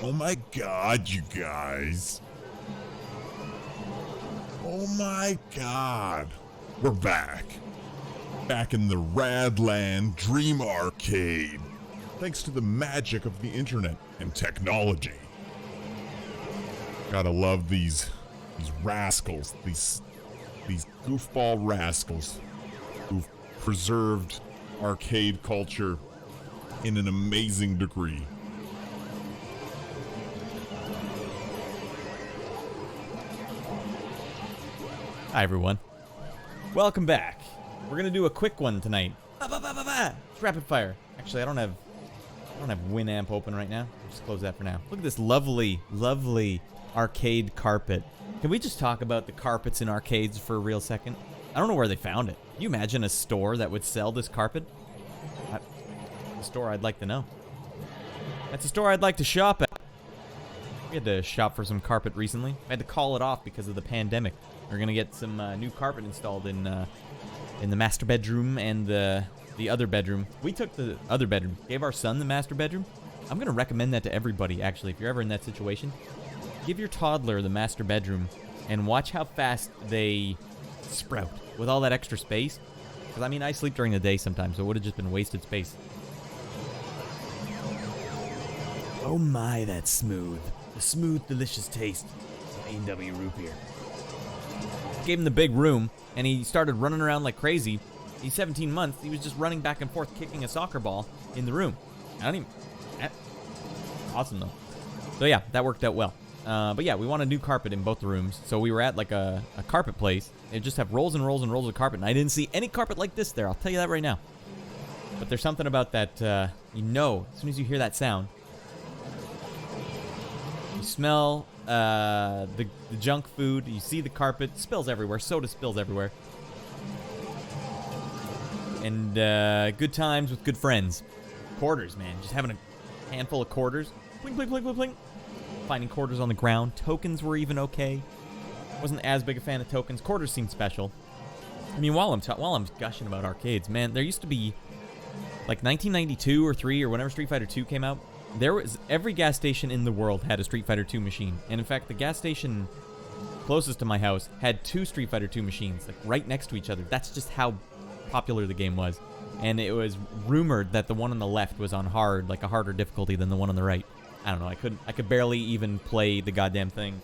Oh my god, you guys. Oh my god. We're back. Back in the Radd Land Dream Arcade. Thanks to the magic of the internet and technology. Gotta love these rascals, these goofball rascals who've preserved arcade culture in an amazing degree. Hi everyone. Welcome back. We're gonna do a quick one tonight. It's rapid fire. Actually, I don't have Winamp open right now. I'll just close that for now. Look at this lovely, lovely arcade carpet. Can we just talk about the carpets in arcades for a real second? I don't know where they found it. Can you imagine a store that would sell this carpet? A store I'd like to know. That's a store I'd like to shop at. We had to shop for some carpet recently. I had to call it off because of the pandemic. We're gonna get some new carpet installed in the master bedroom and the other bedroom. We took the other bedroom, gave our son the master bedroom. I'm gonna recommend that to everybody, actually, if you're ever in that situation. Give your toddler the master bedroom and watch how fast they sprout with all that extra space. Because, I mean, I sleep during the day sometimes, so it would have just been wasted space. Oh my, that's smooth. The smooth, delicious taste of A&W root beer. Gave him the big room, and he started running around like crazy. He's 17 months. He was just running back and forth, kicking a soccer ball in the room. Awesome, though. So, yeah, that worked out well. But, yeah, we want a new carpet in both the rooms. So we were at, like, a carpet place. They just have rolls and rolls and rolls of carpet, and I didn't see any carpet like this there. I'll tell you that right now. But there's something about that, you know, as soon as you hear that sound, you smell the junk food, you see the carpet, spills everywhere, soda spills everywhere. And good times with good friends. Quarters, man. Just having a handful of quarters. Pling, pling, pling, pling, pling. Finding quarters on the ground. Tokens were even okay. Wasn't as big a fan of tokens. Quarters seemed special. I mean, while I'm gushing about arcades, man, there used to be, like 1992 or 3 or whenever Street Fighter 2 came out, there was every gas station in the world had a Street Fighter 2 machine. And in fact, the gas station closest to my house had 2 Street Fighter 2 machines, like right next to each other. That's just how popular the game was. And it was rumored that the one on the left was on hard, like a harder difficulty than the one on the right. I don't know, I could barely even play the goddamn thing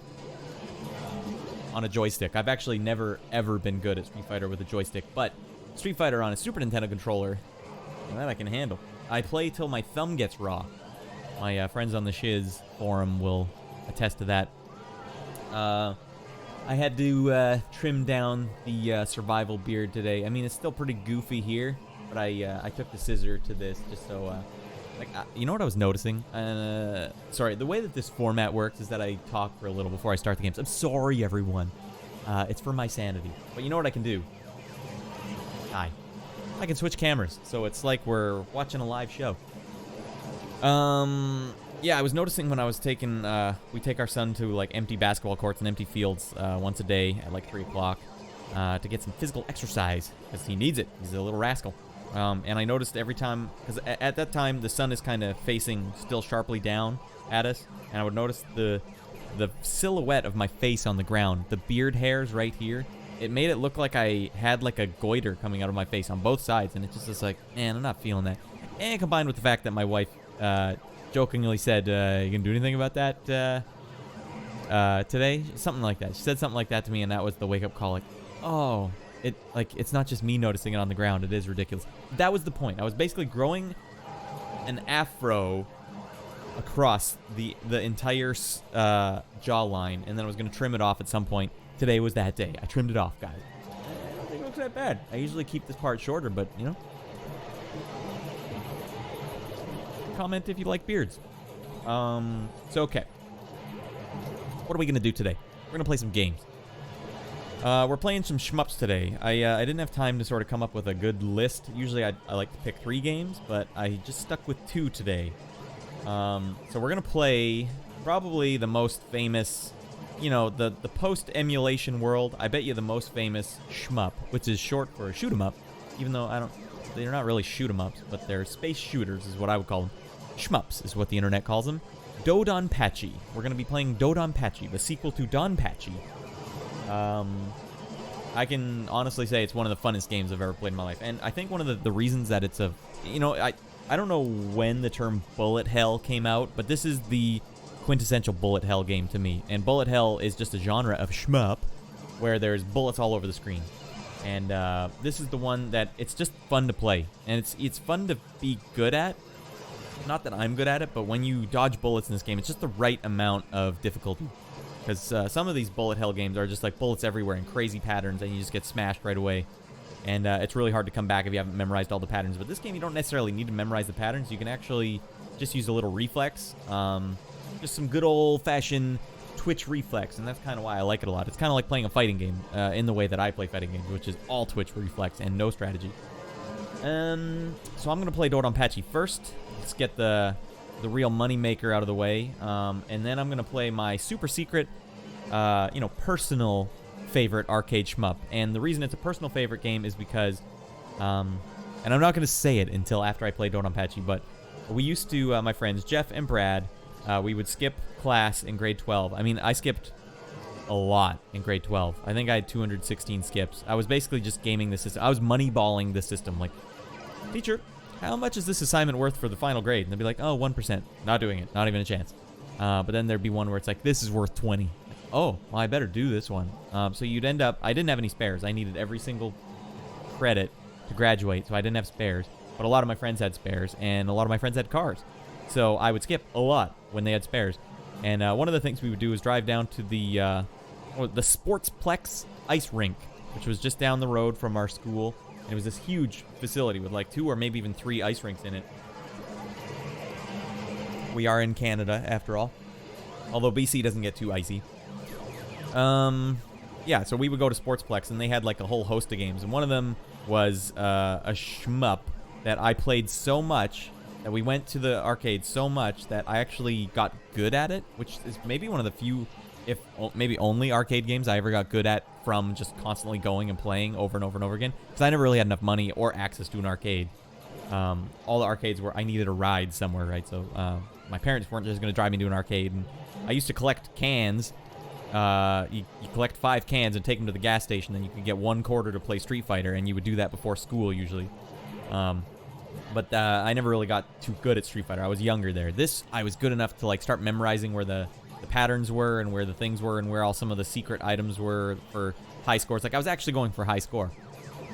on a joystick. I've actually never ever been good at Street Fighter with a joystick, but Street Fighter on a Super Nintendo controller, that I can handle. I play till my thumb gets raw. My friends on the Shiz forum will attest to that. I had to trim down the survival beard today. I mean, it's still pretty goofy here, but I took the scissor to this just so... you know what I was noticing? Sorry, the way that this format works is that I talk for a little before I start the games. I'm sorry, everyone. It's for my sanity. But you know what I can do? Hi. I can switch cameras, so it's like we're watching a live show. Yeah, I was noticing when I was taking, we take our son to, like, empty basketball courts and empty fields once a day at, like, 3 o'clock to get some physical exercise, because he needs it. He's a little rascal. And I noticed every time, because at that time, the sun is kind of facing still sharply down at us, and I would notice the silhouette of my face on the ground, the beard hairs right here. It made it look like I had, like, a goiter coming out of my face on both sides, and it just was like, man, I'm not feeling that. And combined with the fact that my wife jokingly said, you gonna do anything about that today? Something like that. She said something like that to me, and that was the wake-up call, like, oh, it's not just me noticing it on the ground. It is ridiculous. That was the point. I was basically growing an afro across the entire jawline, and then I was going to trim it off at some point. Today was that day. I trimmed it off, guys. I don't think it looks that bad. I usually keep this part shorter, but, you know. Comment if you like beards. So, okay. What are we going to do today? We're going to play some games. We're playing some shmups today. I didn't have time to sort of come up with a good list. Usually I like to pick 3 games, but I just stuck with 2 today. So we're going to play probably the most famous, you know, the post-emulation world. I bet you the most famous shmup, which is short for shoot 'em up, even though they're not really shoot 'em ups, but they're space shooters is what I would call them. shmups is what the internet calls them. Dodonpachi. We're going to be playing Dodonpachi, the sequel to Donpachi. I can honestly say it's one of the funnest games I've ever played in my life. And I think one of the reasons that it's a... You know, I don't know when the term bullet hell came out, but this is the quintessential bullet hell game to me. And bullet hell is just a genre of shmup where there's bullets all over the screen. And this is the one that it's just fun to play. And it's fun to be good at. Not that I'm good at it, but when you dodge bullets in this game, it's just the right amount of difficulty. Because some of these bullet hell games are just like bullets everywhere and crazy patterns, and you just get smashed right away. And it's really hard to come back if you haven't memorized all the patterns. But this game, you don't necessarily need to memorize the patterns. You can actually just use a little reflex. Just some good old-fashioned twitch reflex, and that's kind of why I like it a lot. It's kind of like playing a fighting game in the way that I play fighting games, which is all twitch reflex and no strategy. So I'm going to play Dodonpachi first. Let's get the real moneymaker out of the way. And then I'm going to play my super secret, personal favorite arcade shmup. And the reason it's a personal favorite game is because, and I'm not going to say it until after I play Dodonpachi, but we used to, my friends Jeff and Brad, we would skip class in grade 12. I mean, I skipped a lot in grade 12. I think I had 216 skips. I was basically just gaming the system. I was moneyballing the system. Like, teacher, how much is this assignment worth for the final grade? And they'd be like, oh, 1%. Not doing it. Not even a chance. But then there'd be one where it's like, this is worth 20. Oh, well, I better do this one. So you'd end up... I didn't have any spares. I needed every single credit to graduate, so I didn't have spares. But a lot of my friends had spares, and a lot of my friends had cars. So I would skip a lot when they had spares. And one of the things we would do is drive down to the Sportsplex ice rink, which was just down the road from our school. And it was this huge facility with like 2 or maybe even 3 ice rinks in it. We are in Canada, after all. Although BC doesn't get too icy. Yeah, so we would go to Sportsplex, and they had like a whole host of games. And one of them was a shmup that I played so much that we went to the arcade so much that I actually got good at it, which is maybe one of the few, if maybe only arcade games I ever got good at from just constantly going and playing over and over and over again. Because I never really had enough money or access to an arcade. All the arcades were, I needed a ride somewhere, right? So my parents weren't just going to drive me to an arcade. And I used to collect cans. You collect 5 cans and take them to the gas station, and you could get 1 quarter to play Street Fighter, and you would do that before school usually. But I never really got too good at Street Fighter. I was younger there. This, I was good enough to like start memorizing where the patterns were and where the things were and where all some of the secret items were for high scores. Like I was actually going for high score.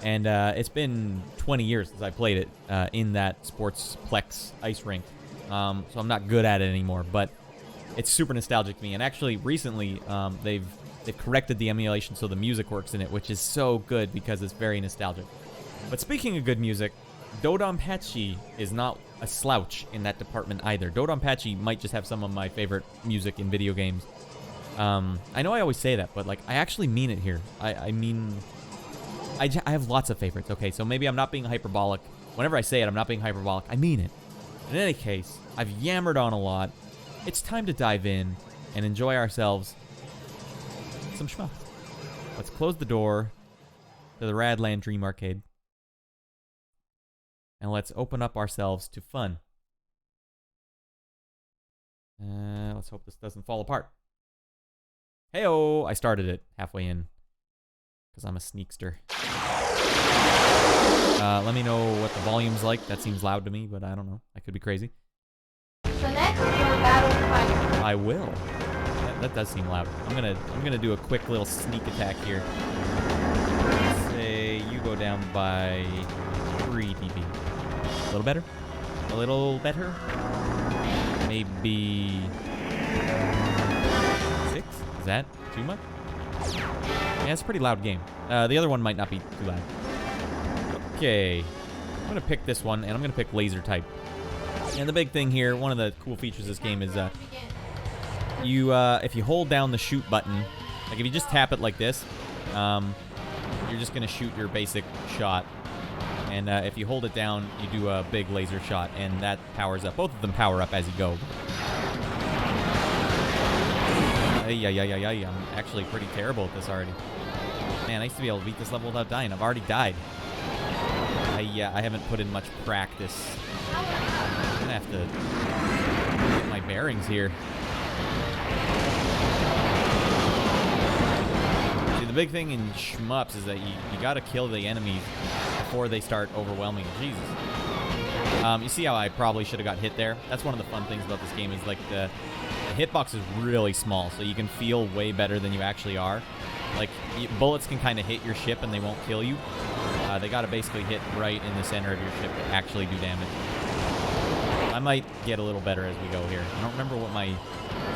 And it's been 20 years since I played it in that Sportsplex ice rink. So I'm not good at it anymore, but it's super nostalgic to me. And actually, recently, they've corrected the emulation so the music works in it, which is so good because it's very nostalgic. But speaking of good music, Dodonpachi is not a slouch in that department either. Dodonpachi might just have some of my favorite music in video games. I know I always say that, but like I actually mean it here. I mean, I have lots of favorites. Okay, so maybe I'm not being hyperbolic. Whenever I say it, I'm not being hyperbolic. I mean it. In any case, I've yammered on a lot. It's time to dive in and enjoy ourselves some shmup. Let's close the door to the Radd Land Dream Arcade. And let's open up ourselves to fun. Let's hope this doesn't fall apart. Hey-oh! I started it halfway in. Because I'm a sneakster. Let me know what the volume's like. That seems loud to me, but I don't know. I could be crazy. Select your battle fighter. I will. That does seem loud. I'm gonna do a quick little sneak attack here. Say you go down by 3 dB. A little better? A little better? Maybe 6? Is that too much? Yeah, it's a pretty loud game. The other one might not be too loud. Okay. I'm gonna pick this one, and I'm gonna pick laser type. And the big thing here, one of the cool features of this game is if you hold down the shoot button, like if you just tap it like this, you're just gonna shoot your basic shot. And if you hold it down, you do a big laser shot, and that powers up. Both of them power up as you go. I'm actually pretty terrible at this already. Man, I used to be able to beat this level without dying. I've already died. I haven't put in much practice. I'm gonna have to get my bearings here. See, the big thing in shmups is that you gotta kill the enemies before they start overwhelming. Jesus. You see how I probably should have got hit there? That's one of the fun things about this game is like the hitbox is really small, so you can feel way better than you actually are. Like, bullets can kind of hit your ship and they won't kill you. They gotta basically hit right in the center of your ship to actually do damage. I might get a little better as we go here. I don't remember what my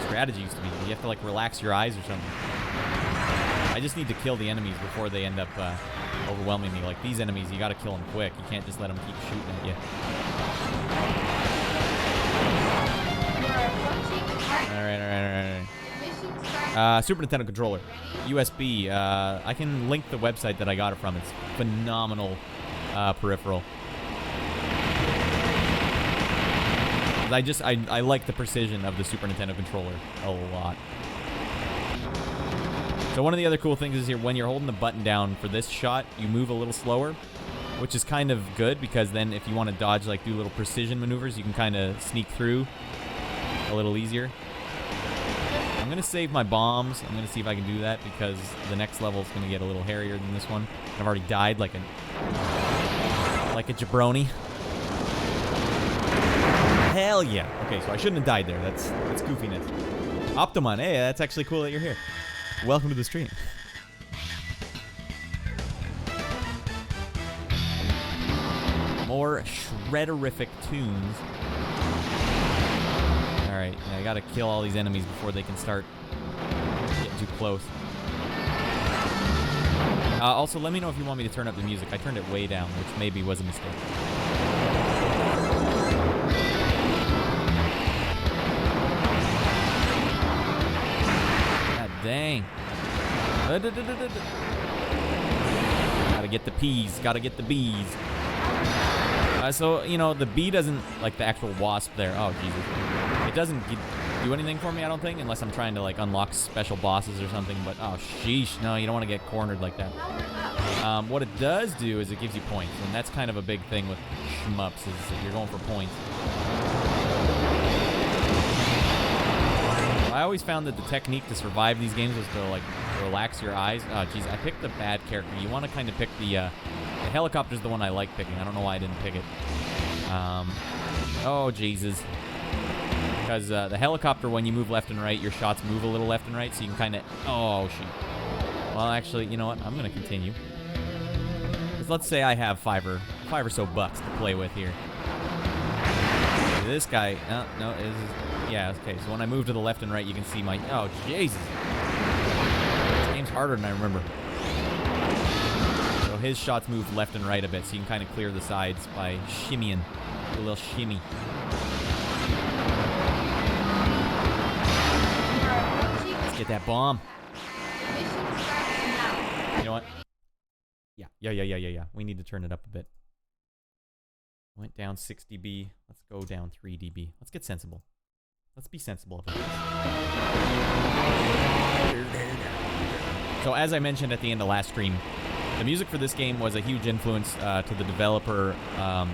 strategy used to be. You have to, like, relax your eyes or something. I just need to kill the enemies before they end up overwhelming me. Like, these enemies, you gotta kill them quick. You can't just let them keep shooting at you. Alright. Super Nintendo controller. USB. I can link the website that I got it from. It's phenomenal peripheral. I like the precision of the Super Nintendo controller a lot. So one of the other cool things is here, when you're holding the button down for this shot, you move a little slower, which is kind of good because then if you want to dodge, like do little precision maneuvers, you can kind of sneak through a little easier. I'm going to save my bombs. I'm going to see if I can do that because the next level is going to get a little hairier than this one. I've already died like a jabroni. Hell yeah. Okay, so I shouldn't have died there. That's goofiness. Optimon, hey, that's actually cool that you're here. Welcome to the stream. More shredderific tunes. Alright, I gotta kill all these enemies before they can start getting too close. Also, let me know if you want me to turn up the music. I turned it way down, which maybe was a mistake. God dang. Gotta get the peas, gotta get the bees. So, you know, the bee doesn't, like the actual wasp there. Oh, Jesus. It doesn't do anything for me, I don't think, unless I'm trying to, like, unlock special bosses or something. But, oh, sheesh. No, you don't want to get cornered like that. What it does do is it gives you points. And that's kind of a big thing with shmups, is that you're going for points. I always found that the technique to survive these games was to, like, relax your eyes. Oh, jeez, I picked the bad character. You want to kind of pick the helicopter's the one I like picking. I don't know why I didn't pick it. Oh, Jesus. Because the helicopter, when you move left and right, your shots move a little left and right, so you can kind of... Oh, shoot. Well, actually, you know what? I'm going to continue. Because let's say I have five or so bucks to play with here. This guy... no, it is... Yeah, okay, so when I move to the left and right, you can see my... Oh, Jesus. This game's harder than I remember. So his shots move left and right a bit, so you can kind of clear the sides by shimmying. A little shimmy. Let's get that bomb. You know what? Yeah. We need to turn it up a bit. Went down 6 dB. Let's go down 3 dB. Let's get sensible. Let's be sensible about this. So as I mentioned at the end of last stream, the music for this game was a huge influence to the developer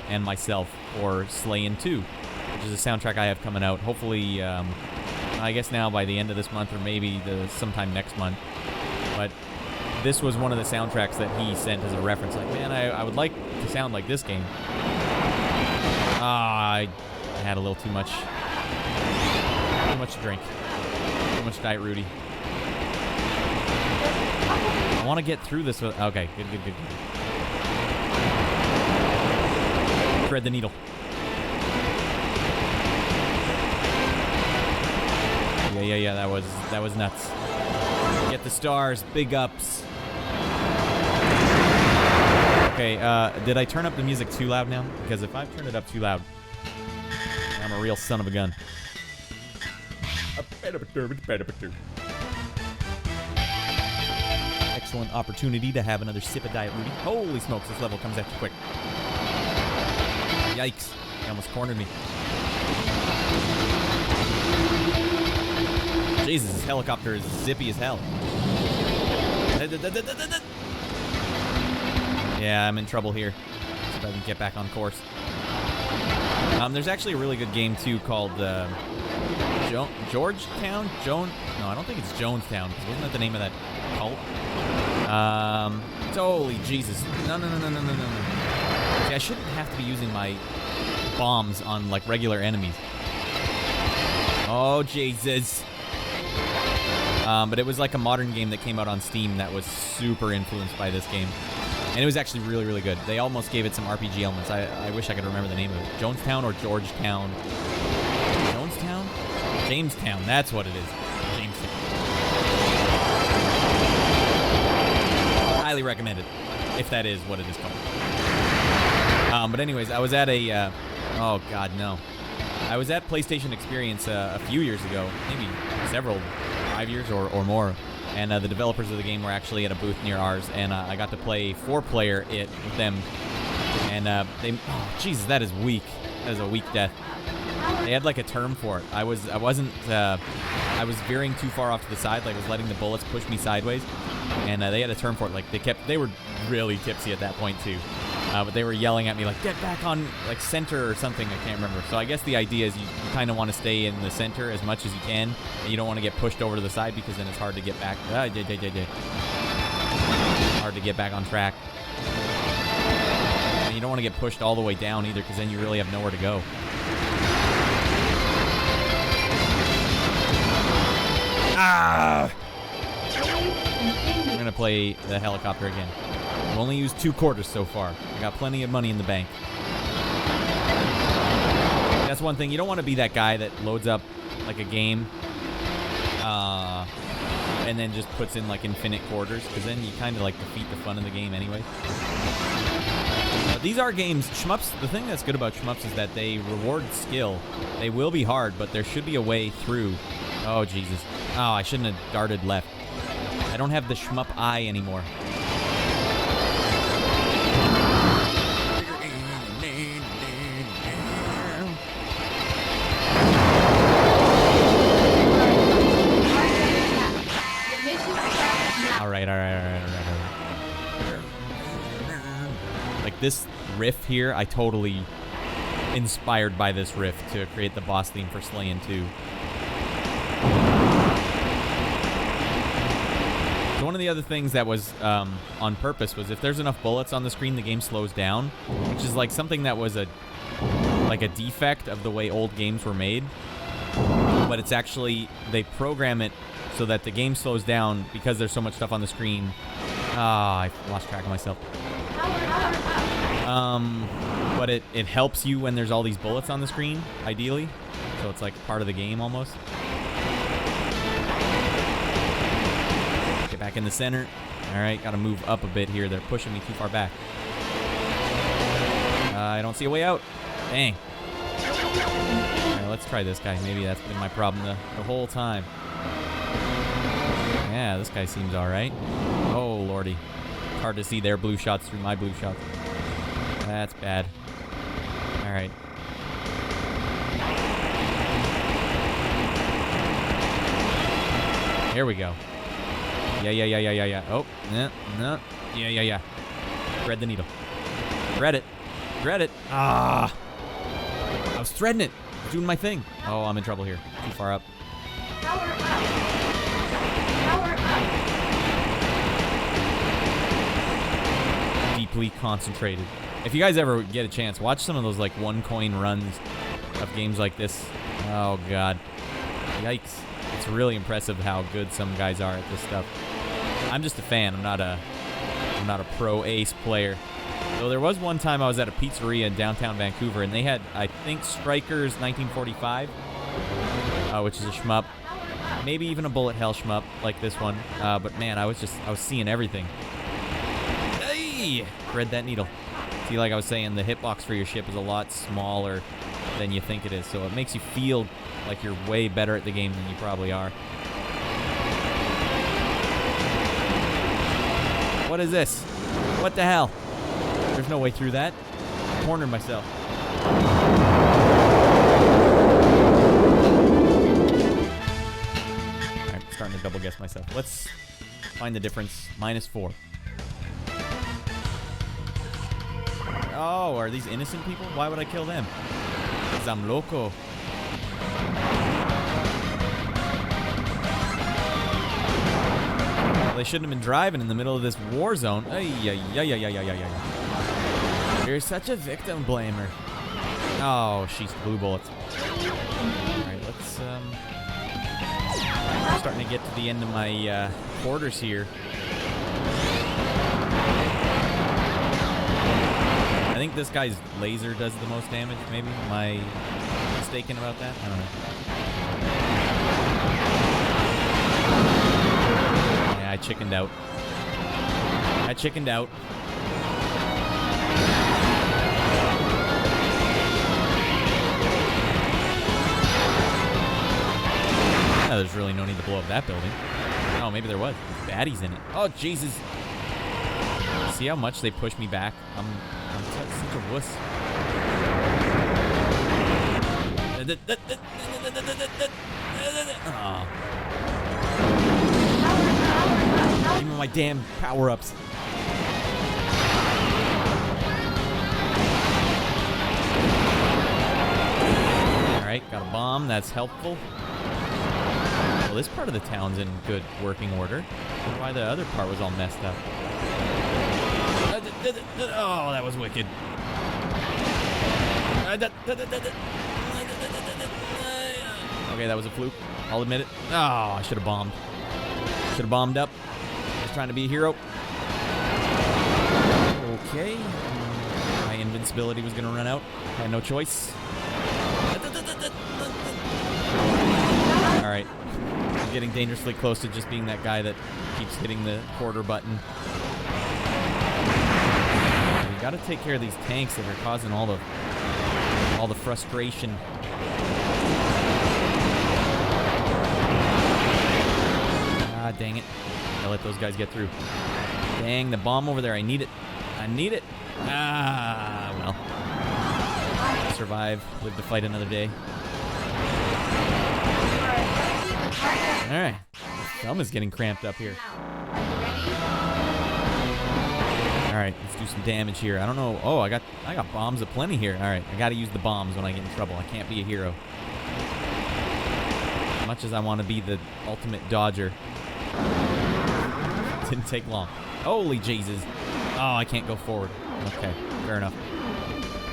and myself for Slayin' 2, which is a soundtrack I have coming out. Hopefully, I guess now by the end of this month or maybe sometime next month. But this was one of the soundtracks that he sent as a reference. Like, man, I would like to sound like this game. I had a little too much. Too much to drink. Too much Diet Rudy. I want to get through this with... Okay, good. Thread the needle. Yeah, that was nuts. Get the stars, big ups. Okay, did I turn up the music too loud now? Because if I've turned it up too loud, I'm a real son of a gun. Excellent opportunity to have another sip of Diet Rudy. Holy smokes, this level comes at you quick. Yikes, he almost cornered me. Jesus, this helicopter is zippy as hell. Yeah, I'm in trouble here. if I can get back on course. There's actually a really good game, too, called Georgetown? No, I don't think it's Jonestown, because wasn't that the name of that cult? Holy Jesus. No. See, I shouldn't have to be using my bombs on, like, regular enemies. Oh, Jesus. But it was like a modern game that came out on Steam that was super influenced by this game. And it was actually really, really good. They almost gave it some RPG elements. I wish I could remember the name of it. Jonestown or Georgetown? Jonestown? Jamestown. That's what it is. Jamestown. Highly recommended, if that is what it is called. But anyways, I was at a... oh, God, no. I was at PlayStation Experience a few years ago. Maybe several... 5 years or more, and the developers of the game were actually at a booth near ours, and I got to play 4-player it with them, and they, oh Jesus, that is weak. That is a weak death. They had like a term for it. I was veering too far off to the side, like I was letting the bullets push me sideways, and they had a term for it. Like they were really tipsy at that point too. But they were yelling at me like, get back on like center or something, I can't remember. So I guess the idea is you kind of want to stay in the center as much as you can, and you don't want to get pushed over to the side because then it's hard to get back. Hard to get back on track. And you don't want to get pushed all the way down either, because then you really have nowhere to go. Ah! I'm going to play the helicopter again. I've only used 2 quarters so far. I got plenty of money in the bank. That's one thing. You don't want to be that guy that loads up like a game and then just puts in like infinite quarters, because then you kind of like defeat the fun of the game anyway. But these are games. Shmups, the thing that's good about shmups is that they reward skill. They will be hard, but there should be a way through. Oh, Jesus. Oh, I shouldn't have darted left. I don't have the shmup eye anymore. All right. Like this riff here, I totally inspired by this riff to create the boss theme for Slayin' 2. So one of the other things that was on purpose was if there's enough bullets on the screen, the game slows down, which is like something that was a defect of the way old games were made. But it's actually, they program it so that the game slows down because there's so much stuff on the screen. I lost track of myself. But it helps you when there's all these bullets on the screen, ideally. So it's like part of the game almost. Get back in the center. All right, got to move up a bit here. They're pushing me too far back. I don't see a way out. Dang. All right, let's try this guy. Maybe that's been my problem the whole time. Yeah, this guy seems all right. Oh, lordy. Hard to see their blue shots through my blue shots. That's bad. All right. Here we go. Yeah. Oh, no. Yeah. Thread the needle. Thread it. Ah. I was threading it. Doing my thing. Oh, I'm in trouble here. Too far up. Power up. Deeply concentrated. If you guys ever get a chance, watch some of those like one-coin runs of games like this. Oh God, yikes! It's really impressive how good some guys are at this stuff. I'm just a fan. I'm not a pro ace player. So there was one time I was at a pizzeria in downtown Vancouver, and they had, I think, Strikers 1945, which is a shmup. Maybe even a bullet hell shmup like this one. But man, I was seeing everything. Hey! Thread that needle. See, like I was saying, the hitbox for your ship is a lot smaller than you think it is, so it makes you feel like you're way better at the game than you probably are. What is this? What the hell? There's no way through that. I cornered myself. Alright, starting to double guess myself. Let's find the difference. -4. Oh, are these innocent people? Why would I kill them? Because I'm loco. Well, they shouldn't have been driving in the middle of this war zone. Ay. You're such a victim blamer. Oh, she's blue bullets. Alright, let's, I'm starting to get to the end of my, quarters here. I think this guy's laser does the most damage, maybe? Am I mistaken about that? I don't know. Yeah, I chickened out. Oh, there's really no need to blow up that building. Oh, maybe there was. There's baddies in it. Oh, Jesus. See how much they push me back? I'm such a wuss. Oh. Even my damn power-ups. Alright, got a bomb. That's helpful. Well, this part of the town's in good working order. Why the other part was all messed up. Oh, that was wicked. Okay, that was a fluke. I'll admit it. Oh, I should have bombed. Should have bombed up. Just trying to be a hero. Okay. My invincibility was going to run out. I had no choice. Alright. I'm getting dangerously close to just being that guy that keeps hitting the quarter button. We gotta take care of these tanks that are causing all the frustration. Ah, dang it. I let those guys get through. Dang, the bomb over there. I need it. Ah, well. Survive. Live to fight another day. Alright. My thumb is getting cramped up here. Alright, let's do some damage here. I don't know. Oh, I got bombs aplenty here. Alright, I gotta use the bombs when I get in trouble. I can't be a hero. As much as I want to be the ultimate dodger. Didn't take long. Holy Jesus. Oh, I can't go forward. Okay, fair enough.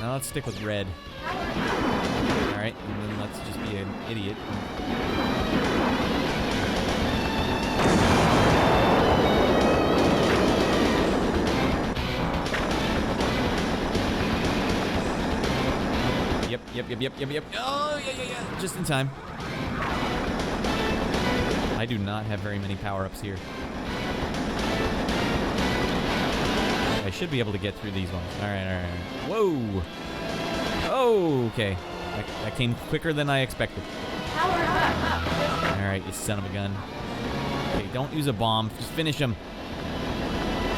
Now let's stick with red. Alright, and then let's just be an idiot. Yep. Oh, yeah. Just in time. I do not have very many power-ups here. I should be able to get through these ones. Alright. Whoa! Oh, okay. That came quicker than I expected. Alright, you son of a gun. Okay, don't use a bomb. Just finish him.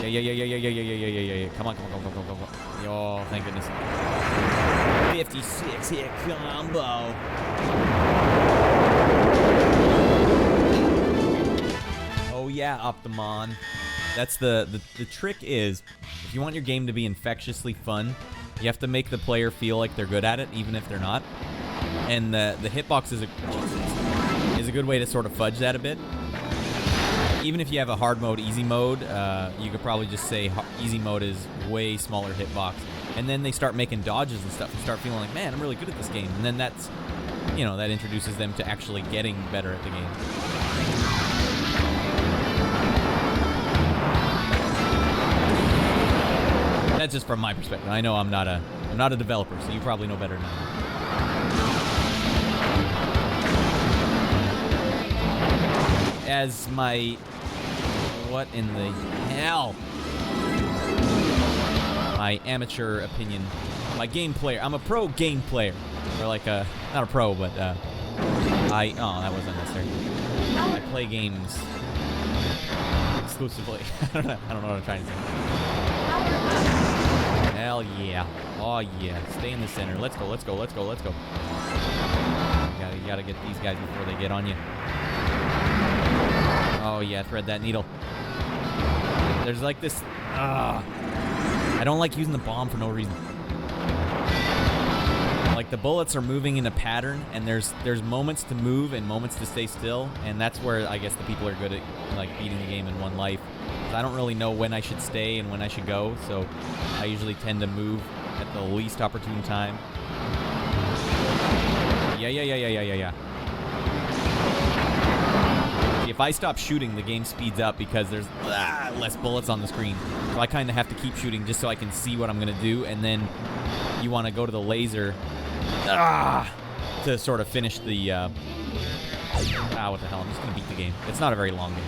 Yeah. Come on. Oh, thank goodness. 56 hit combo. Oh yeah, Optimon. That's the trick is, if you want your game to be infectiously fun, you have to make the player feel like they're good at it, even if they're not. And the hitbox is a good way to sort of fudge that a bit. Even if you have a hard mode, easy mode, you could probably just say easy mode is way smaller hitbox. And then they start making dodges and stuff and start feeling like, man, I'm really good at this game. And then that's, that introduces them to actually getting better at the game. That's just from my perspective. I know I'm not a developer, so you probably know better than I do. As my... What in the hell? My amateur opinion. My game player. I'm a pro game player. Or like a... Not a pro, but oh, that was unnecessary. I play games exclusively. I don't know what I'm trying to say. Hell yeah. Oh yeah. Stay in the center. Let's go. You gotta get these guys before they get on you. Oh yeah, thread that needle. There's like this... I don't like using the bomb for no reason. Like, the bullets are moving in a pattern, and there's moments to move and moments to stay still, and that's where I guess the people are good at, like, beating the game in one life. 'Cause I don't really know when I should stay and when I should go, so I usually tend to move at the least opportune time. Yeah. See, if I stop shooting, the game speeds up because there's less bullets on the screen. So I kind of have to keep shooting just so I can see what I'm going to do, and then you want to go to the laser to sort of finish the... what the hell? I'm just going to beat the game. It's not a very long game.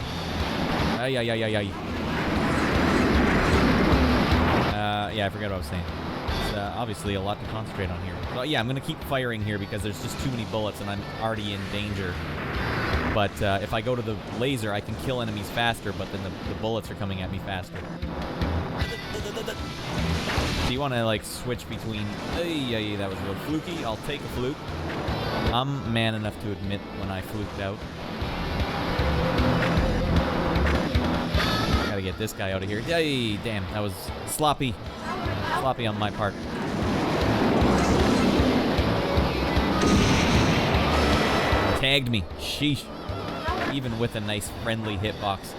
Yeah, I forgot what I was saying. It's obviously a lot to concentrate on here. But yeah, I'm going to keep firing here because there's just too many bullets and I'm already in danger. But if I go to the laser, I can kill enemies faster, but then the bullets are coming at me faster. So you want to, like, switch between... Hey, that was real fluky. I'll take a fluke. I'm man enough to admit when I fluked out. Gotta get this guy out of here. Yay, damn, that was sloppy. Sloppy on my part. Tagged me. Sheesh. Even with a nice friendly hitbox.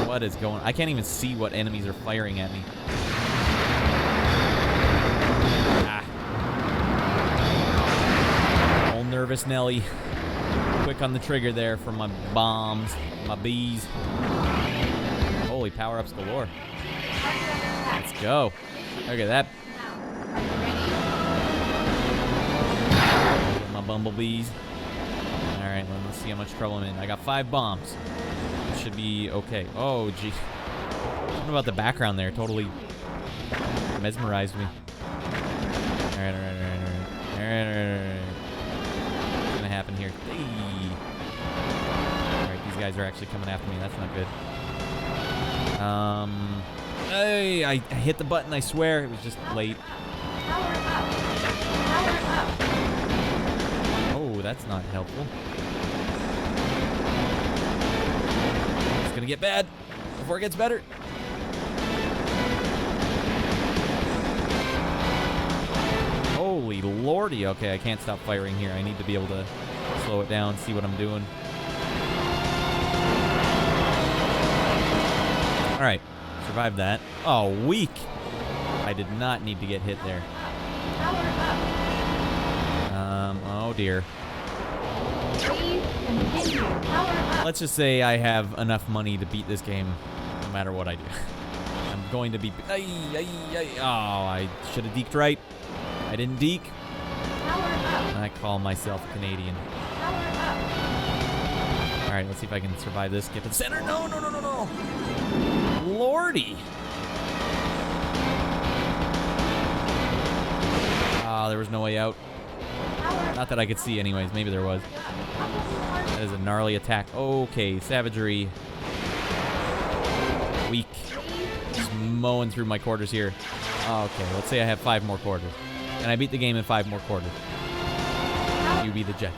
What is going on? I can't even see what enemies are firing at me. Old nervous Nelly. Quick on the trigger there for my bombs, my bees. Holy power-ups galore. Let's go. Look at that. My bumblebees. Alright, well, let's see how much trouble I'm in. I got 5 bombs. Should be okay. Oh, gee. Something about the background there totally mesmerized me. Alright. What's gonna happen here? Hey. Alright, these guys are actually coming after me. That's not good. Hey, I hit the button, I swear. It was just late. Oh, that's not helpful. It's gonna get bad before it gets better. Holy lordy. Okay, I can't stop firing here. I need to be able to slow it down, see what I'm doing. Alright, survived that. Oh, weak. I did not need to get hit there. Oh dear. Let's just say I have enough money to beat this game no matter what I do. I'm going to be... Oh, I should have deked right. I didn't deke. I call myself Canadian. Alright, let's see if I can survive this. Get to the center. No. Lordy. There was no way out. Not that I could see anyways. Maybe there was. That is a gnarly attack. Okay, savagery. Weak. Just mowing through my quarters here. Okay, let's say I have 5 more quarters. And I beat the game in 5 more quarters. You be the judge.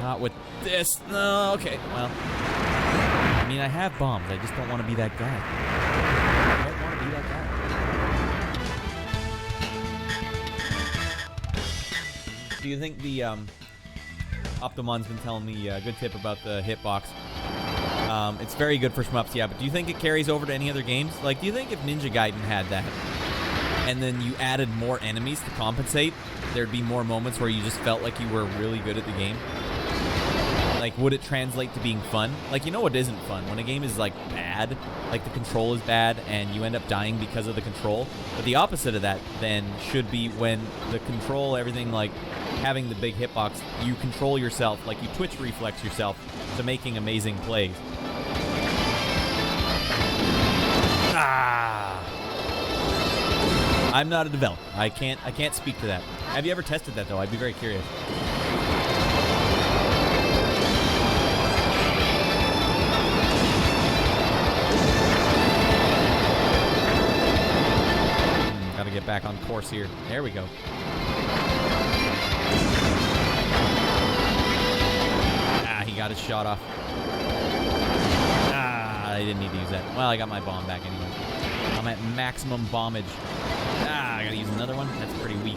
Not with this. No, okay, well. I mean, I have bombs. I just don't want to be that guy. I don't want to be that guy. Do you think the Optimon's been telling me a good tip about the hitbox? It's very good for shmups, yeah, but do you think it carries over to any other games? Like, do you think if Ninja Gaiden had that, and then you added more enemies to compensate, there'd be more moments where you just felt like you were really good at the game? Like, would it translate to being fun? Like, you know what isn't fun? When a game is, like, bad, like the control is bad, and you end up dying because of the control. But the opposite of that, then, should be when the control, everything, like, having the big hitbox, you control yourself, like you twitch reflex yourself to making amazing plays. I'm not a developer. I can't speak to that. Have you ever tested that, though? I'd be very curious. Gotta get back on course here. There we go. He got his shot off. I didn't need to use that. Well, I got my bomb back anyway. I'm at maximum bombage. Ah, I gotta use another one? That's pretty weak.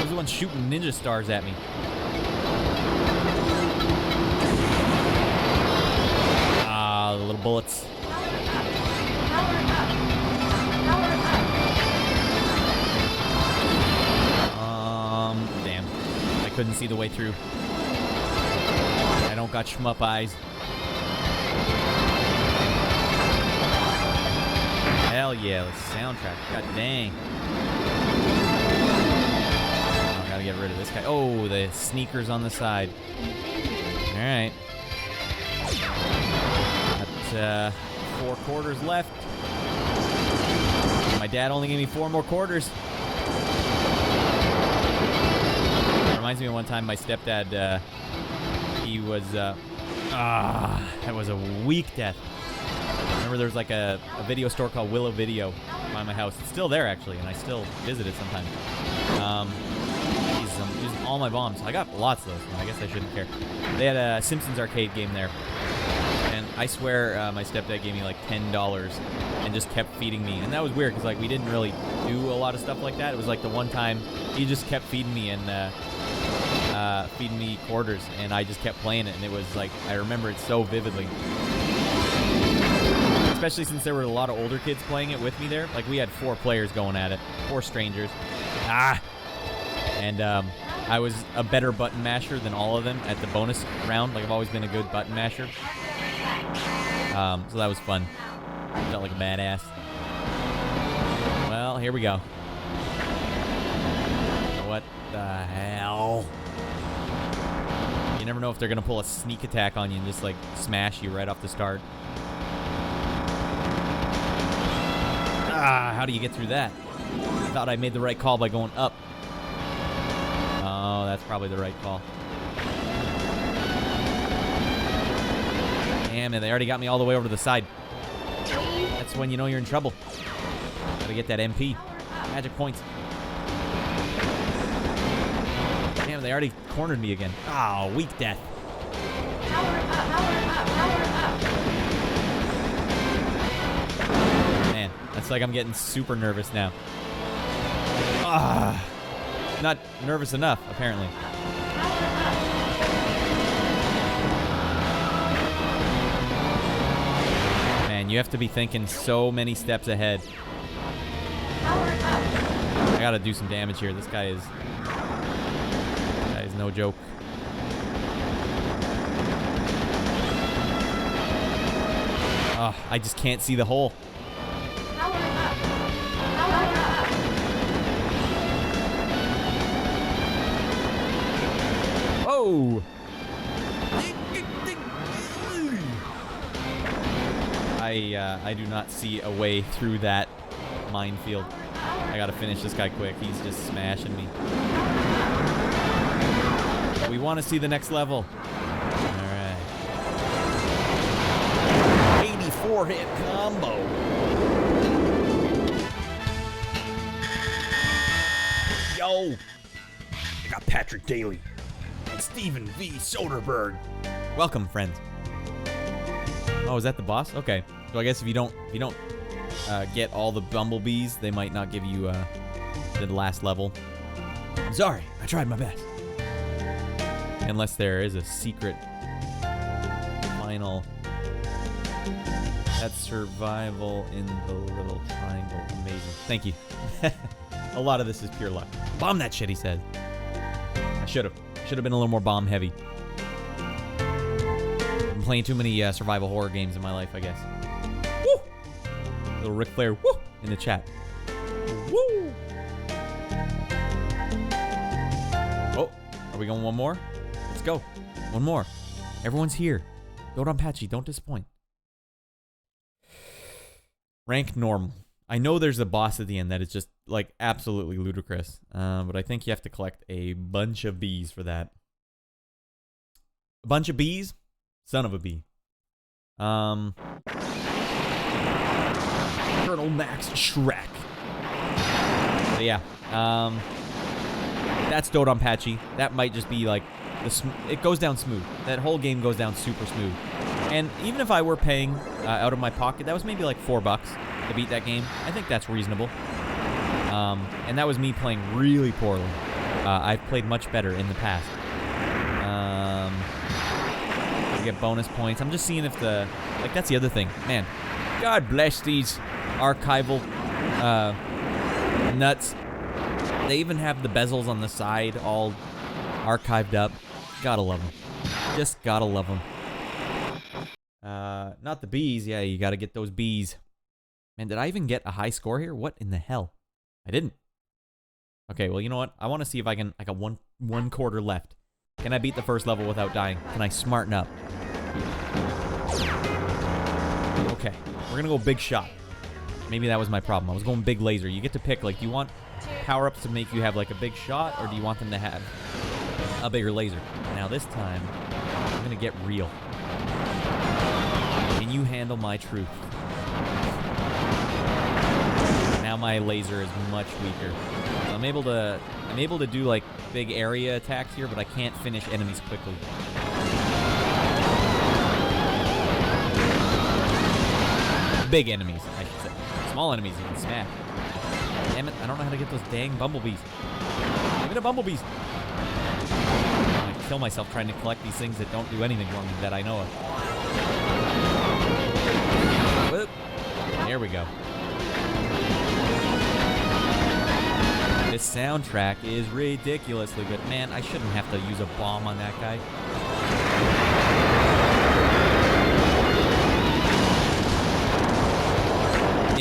Who's the one shooting ninja stars at me? Ah, the little bullets. Damn. I couldn't see the way through. I don't got shmup eyes. Hell yeah, the soundtrack. God dang. Oh, I gotta get rid of this guy. Oh, the sneakers on the side. Alright. Got 4 quarters left. My dad only gave me 4 more quarters. Reminds me of one time my stepdad, he was, that was a weak death. Remember there was like a video store called Willow Video by my house. It's still there actually, and I still visit it sometimes. He's using all my bombs. I got lots of those. I guess I shouldn't care. They had a Simpsons arcade game there. And I swear my stepdad gave me like $10 and just kept feeding me. And that was weird because like we didn't really do a lot of stuff like that. It was like the one time he just kept feeding me and feeding me quarters, and I just kept playing it. And it was like, I remember it so vividly. Especially since there were a lot of older kids playing it with me there. Like we had 4 players going at it. 4 strangers. And I was a better button masher than all of them at the bonus round. Like I've always been a good button masher. So that was fun. Felt like a badass. Well, here we go. What the hell? You never know if they're gonna pull a sneak attack on you and just like smash you right off the start. How do you get through that? I thought I made the right call by going up. Oh, that's probably the right call. Damn it, they already got me all the way over to the side. That's when you know you're in trouble. Gotta get that MP. Magic points. Damn, they already cornered me again. Oh, weak death. Man, that's like I'm getting super nervous now. Not nervous enough, apparently. You have to be thinking so many steps ahead. I gotta do some damage here. This guy is no joke. I just can't see the hole. Oh! I do not see a way through that minefield. I gotta finish this guy quick. He's just smashing me. We want to see the next level. Alright. 84 hit combo. Yo! I got Patrick Daly and Stephen V. Soderbergh. Welcome, friends. Oh, is that the boss? Okay. So I guess if you don't get all the bumblebees, they might not give you the last level. I'm sorry. I tried my best. Unless there is a secret final. That's survival in the little triangle. Amazing. Thank you. A lot of this is pure luck. Bomb that shit, he said. I should have been a little more bomb heavy. I'm playing too many survival horror games in my life, I guess. Woo! Little Ric Flair, woo! In the chat. Woo! Oh, are we going one more? Let's go. One more. Everyone's here. Go on Patchy, don't disappoint. Rank normal. I know there's a boss at the end that is just, like, absolutely ludicrous. But I think you have to collect a bunch of bees for that. A bunch of bees? Son of a bee. Colonel Max Shrek. But yeah, that's Dodonpachi. That might just be like it goes down smooth. That whole game goes down super smooth. And even if I were paying out of my pocket, that was maybe like $4 to beat that game. I think that's reasonable. And that was me playing really poorly. I've played much better in the past. I get bonus points. I'm just seeing if like that's the other thing. Man, God bless these archival nuts. They even have the bezels on the side all archived up. Gotta love them. Just gotta love them. Not the bees. Yeah, you gotta get those bees. Man, did I even get a high score here? What in the hell? I didn't. Okay, well, you know what? I want to see if I can... I got one quarter left. Can I beat the first level without dying? Can I smarten up? Okay, we're gonna go big shot. Maybe that was my problem. I was going big laser. You get to pick, like, do you want power-ups to make you have, like, a big shot, or do you want them to have a bigger laser? Now, this time, I'm gonna get real. Can you handle my truth? Now my laser is much weaker. So I'm able to do like big area attacks here, but I can't finish enemies quickly. Big enemies, I should say. Small enemies you can smash. Damn it, I don't know how to get those dang bumblebees. Give me the bumblebees. I'm gonna kill myself trying to collect these things that don't do anything for me that I know of. Whoop. There we go. This soundtrack is ridiculously good. Man, I shouldn't have to use a bomb on that guy.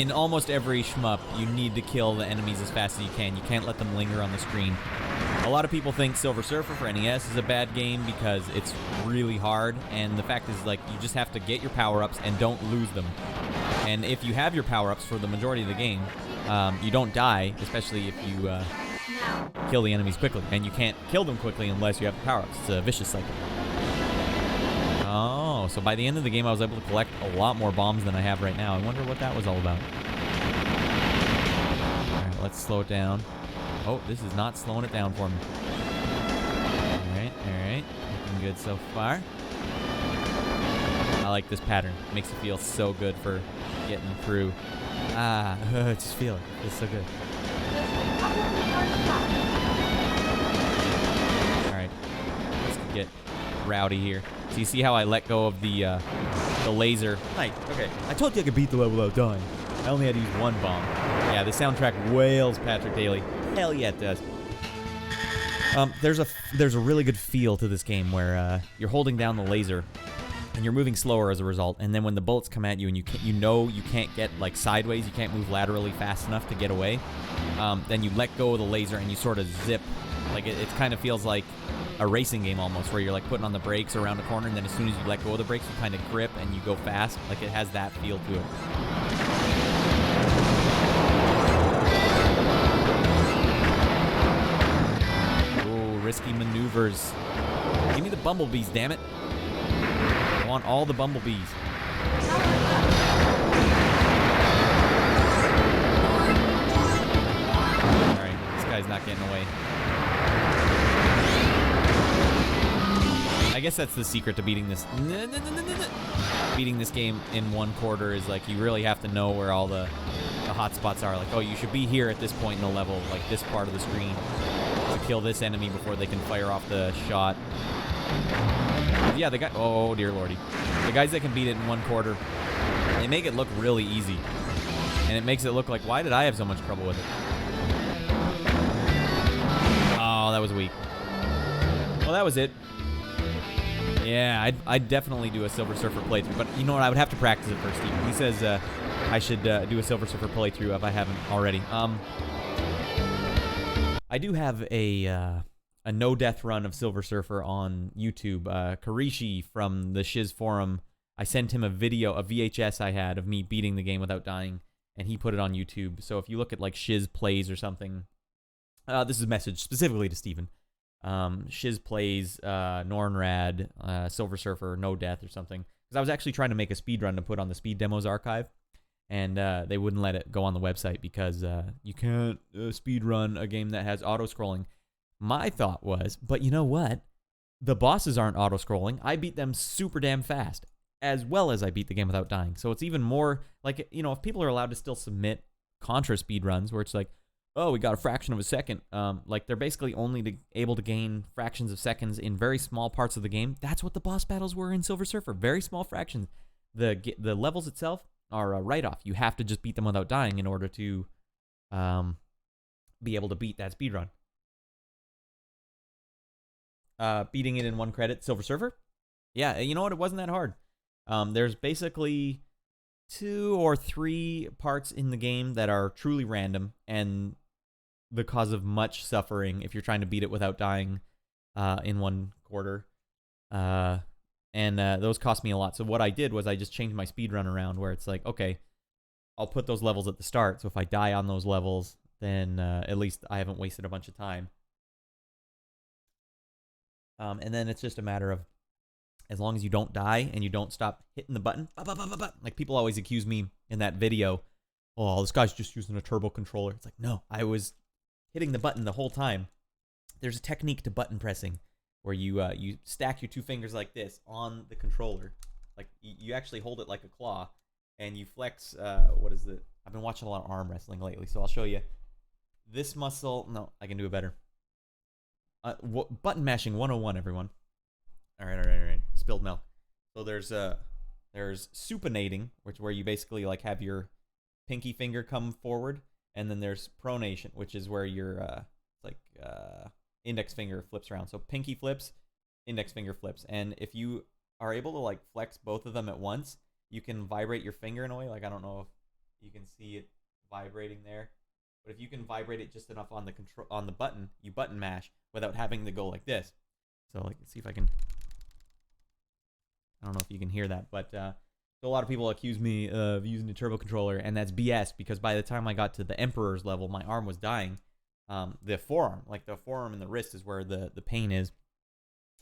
In almost every shmup, you need to kill the enemies as fast as you can. You can't let them linger on the screen. A lot of people think Silver Surfer for NES is a bad game because it's really hard, and the fact is, like, you just have to get your power-ups and don't lose them. And if you have your power-ups for the majority of the game, you don't die, especially if you kill the enemies quickly. And you can't kill them quickly unless you have the power-ups. It's a vicious cycle. Oh, so by the end of the game, I was able to collect a lot more bombs than I have right now. I wonder what that was all about. All right, let's slow it down. Oh, this is not slowing it down for me. All right. Looking good so far. I like this pattern. It makes it feel so good for getting through. Just feel it. It's so good. Alright. Let's get rowdy here. So you see how I let go of the laser? Right, okay. I told you I could beat the level without dying. I only had to use one bomb. Yeah, the soundtrack wails Patrick Daly. Hell yeah, it does. There's a really good feel to this game where you're holding down the laser and you're moving slower as a result, and then when the bullets come at you and you know you can't get like sideways, you can't move laterally fast enough to get away, then you let go of the laser and you sort of zip. Like it kind of feels like a racing game almost, where you're like putting on the brakes around a corner, and then as soon as you let go of the brakes, you kind of grip and you go fast. Like it has that feel to it. Oh, risky maneuvers. Give me the bumblebees, damn it. I want all the bumblebees. Alright, this guy's not getting away. I guess that's the secret to beating this. Beating this game in one quarter is like you really have to know where all the hot spots are. Like, oh, you should be here at this point in the level, like this part of the screen, to kill this enemy before they can fire off the shot. Yeah, the guy. Oh dear lordy, the guys that can beat it in one quarter, they make it look really easy, and it makes it look like, why did I have so much trouble with it? Oh, that was weak. Well, that was it. Yeah, I'd definitely do a Silver Surfer playthrough, but you know what? I would have to practice it first, Steven. He says I should do a Silver Surfer playthrough if I haven't already. I do have a no-death run of Silver Surfer on YouTube. Karishi from the Shiz forum, I sent him a video, a VHS I had of me beating the game without dying, and he put it on YouTube. So if you look at like Shiz Plays or something, this is a message specifically to Steven. Shiz Plays, Nornrad, Silver Surfer, No Death or something. Because I was actually trying to make a speed run to put on the Speed Demos archive. and they wouldn't let it go on the website because you can't speed run a game that has auto-scrolling. My thought was, but you know what? The bosses aren't auto-scrolling. I beat them super damn fast, as well as I beat the game without dying. So it's even more like, you know, if people are allowed to still submit Contra speed runs where it's like, oh, we got a fraction of a second. Like they're basically only able to gain fractions of seconds in very small parts of the game. That's what the boss battles were in Silver Surfer. Very small fractions. The levels itself are a write-off. You have to just beat them without dying in order to be able to beat that speed run. Beating it in 1 credit, Silver Surfer. Yeah, you know what? It wasn't that hard. There's basically 2 or 3 parts in the game that are truly random and the cause of much suffering if you're trying to beat it without dying in 1 quarter. And those cost me a lot. So what I did was I just changed my speedrun around where it's like, okay, I'll put those levels at the start. So if I die on those levels, then at least I haven't wasted a bunch of time. And then it's just a matter of, as long as you don't die and you don't stop hitting the button, like people always accuse me in that video, oh, this guy's just using a turbo controller. It's like, no, I was hitting the button the whole time. There's a technique to button pressing where you stack your 2 fingers like this on the controller. Like you actually hold it like a claw and you flex, what is it? I've been watching a lot of arm wrestling lately, so I'll show you. This muscle, no, I can do it better. Button mashing 101, everyone. All right. Spilled milk. So there's supinating, where you basically like have your pinky finger come forward, and then there's pronation, which is where your index finger flips around. So pinky flips, index finger flips, and if you are able to like flex both of them at once, you can vibrate your finger in a way. Like I don't know if you can see it vibrating there, but if you can vibrate it just enough on the button, you button mash without having to go like this. So like, let's see if I can. I don't know if you can hear that, but so a lot of people accuse me of using a turbo controller, and that's BS because by the time I got to the Emperor's level, my arm was dying. The forearm, like the forearm and the wrist is where the pain is.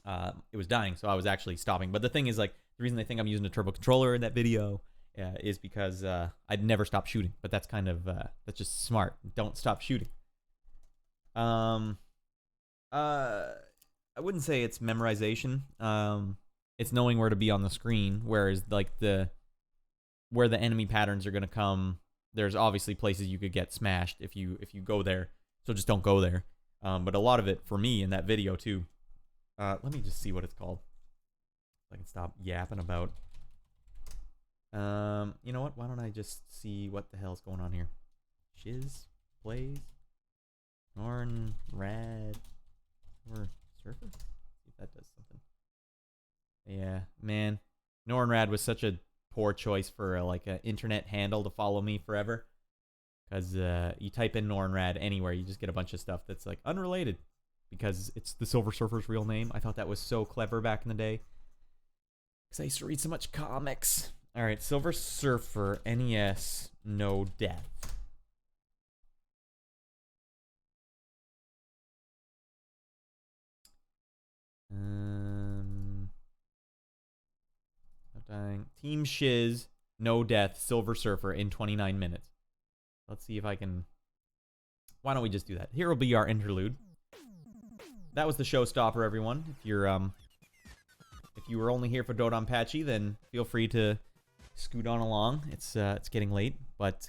It was dying, so I was actually stopping. But the thing is, like, the reason they think I'm using a turbo controller in that video is because I'd never stop shooting. But that's kind of, that's just smart. Don't stop shooting. I wouldn't say it's memorization. It's knowing where to be on the screen, whereas like where the enemy patterns are gonna come, there's obviously places you could get smashed if you go there. So just don't go there. But a lot of it for me in that video too. Let me just see what it's called. I can stop yapping about. You know what? Why don't I just see what the hell's going on here? Shiz plays Norn Radd or Surfer. See if that does something. Yeah, man. Nornrad was such a poor choice for like an internet handle to follow me forever. Because you type in Nornrad anywhere, you just get a bunch of stuff that's like unrelated. Because it's the Silver Surfer's real name. I thought that was so clever back in the day. Because I used to read so much comics. Alright, Silver Surfer, NES, no death. Dying. Team Shiz, no death, Silver Surfer in 29 minutes. Let's see if I can. Why don't we just do that? Here will be our interlude. That was the showstopper, everyone. If you were only here for Dodonpachi, then feel free to scoot on along. It's getting late, but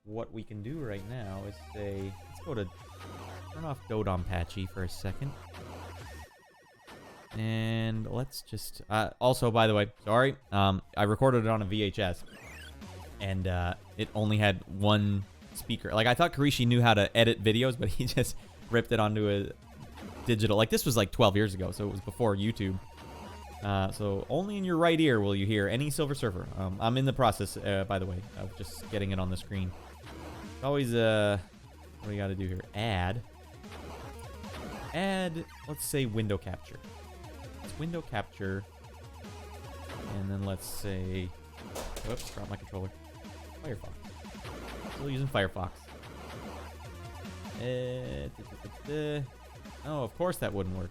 what we can do right now is say, let's go to turn off Dodonpachi for a second. And let's just also, by the way, sorry, I recorded it on a VHS, and it only had 1 speaker. Like I thought Karishi knew how to edit videos, but he just ripped it onto a digital. Like this was like 12 years ago, so it was before YouTube. So only in your right ear will you hear any Silver Surfer. I'm in the process, by the way, of just getting it on the screen. It's always what do we got to do here? Add. Let's say window capture. Window capture, and then let's say, whoops, drop my controller. Firefox. Still using Firefox. Oh, of course that wouldn't work.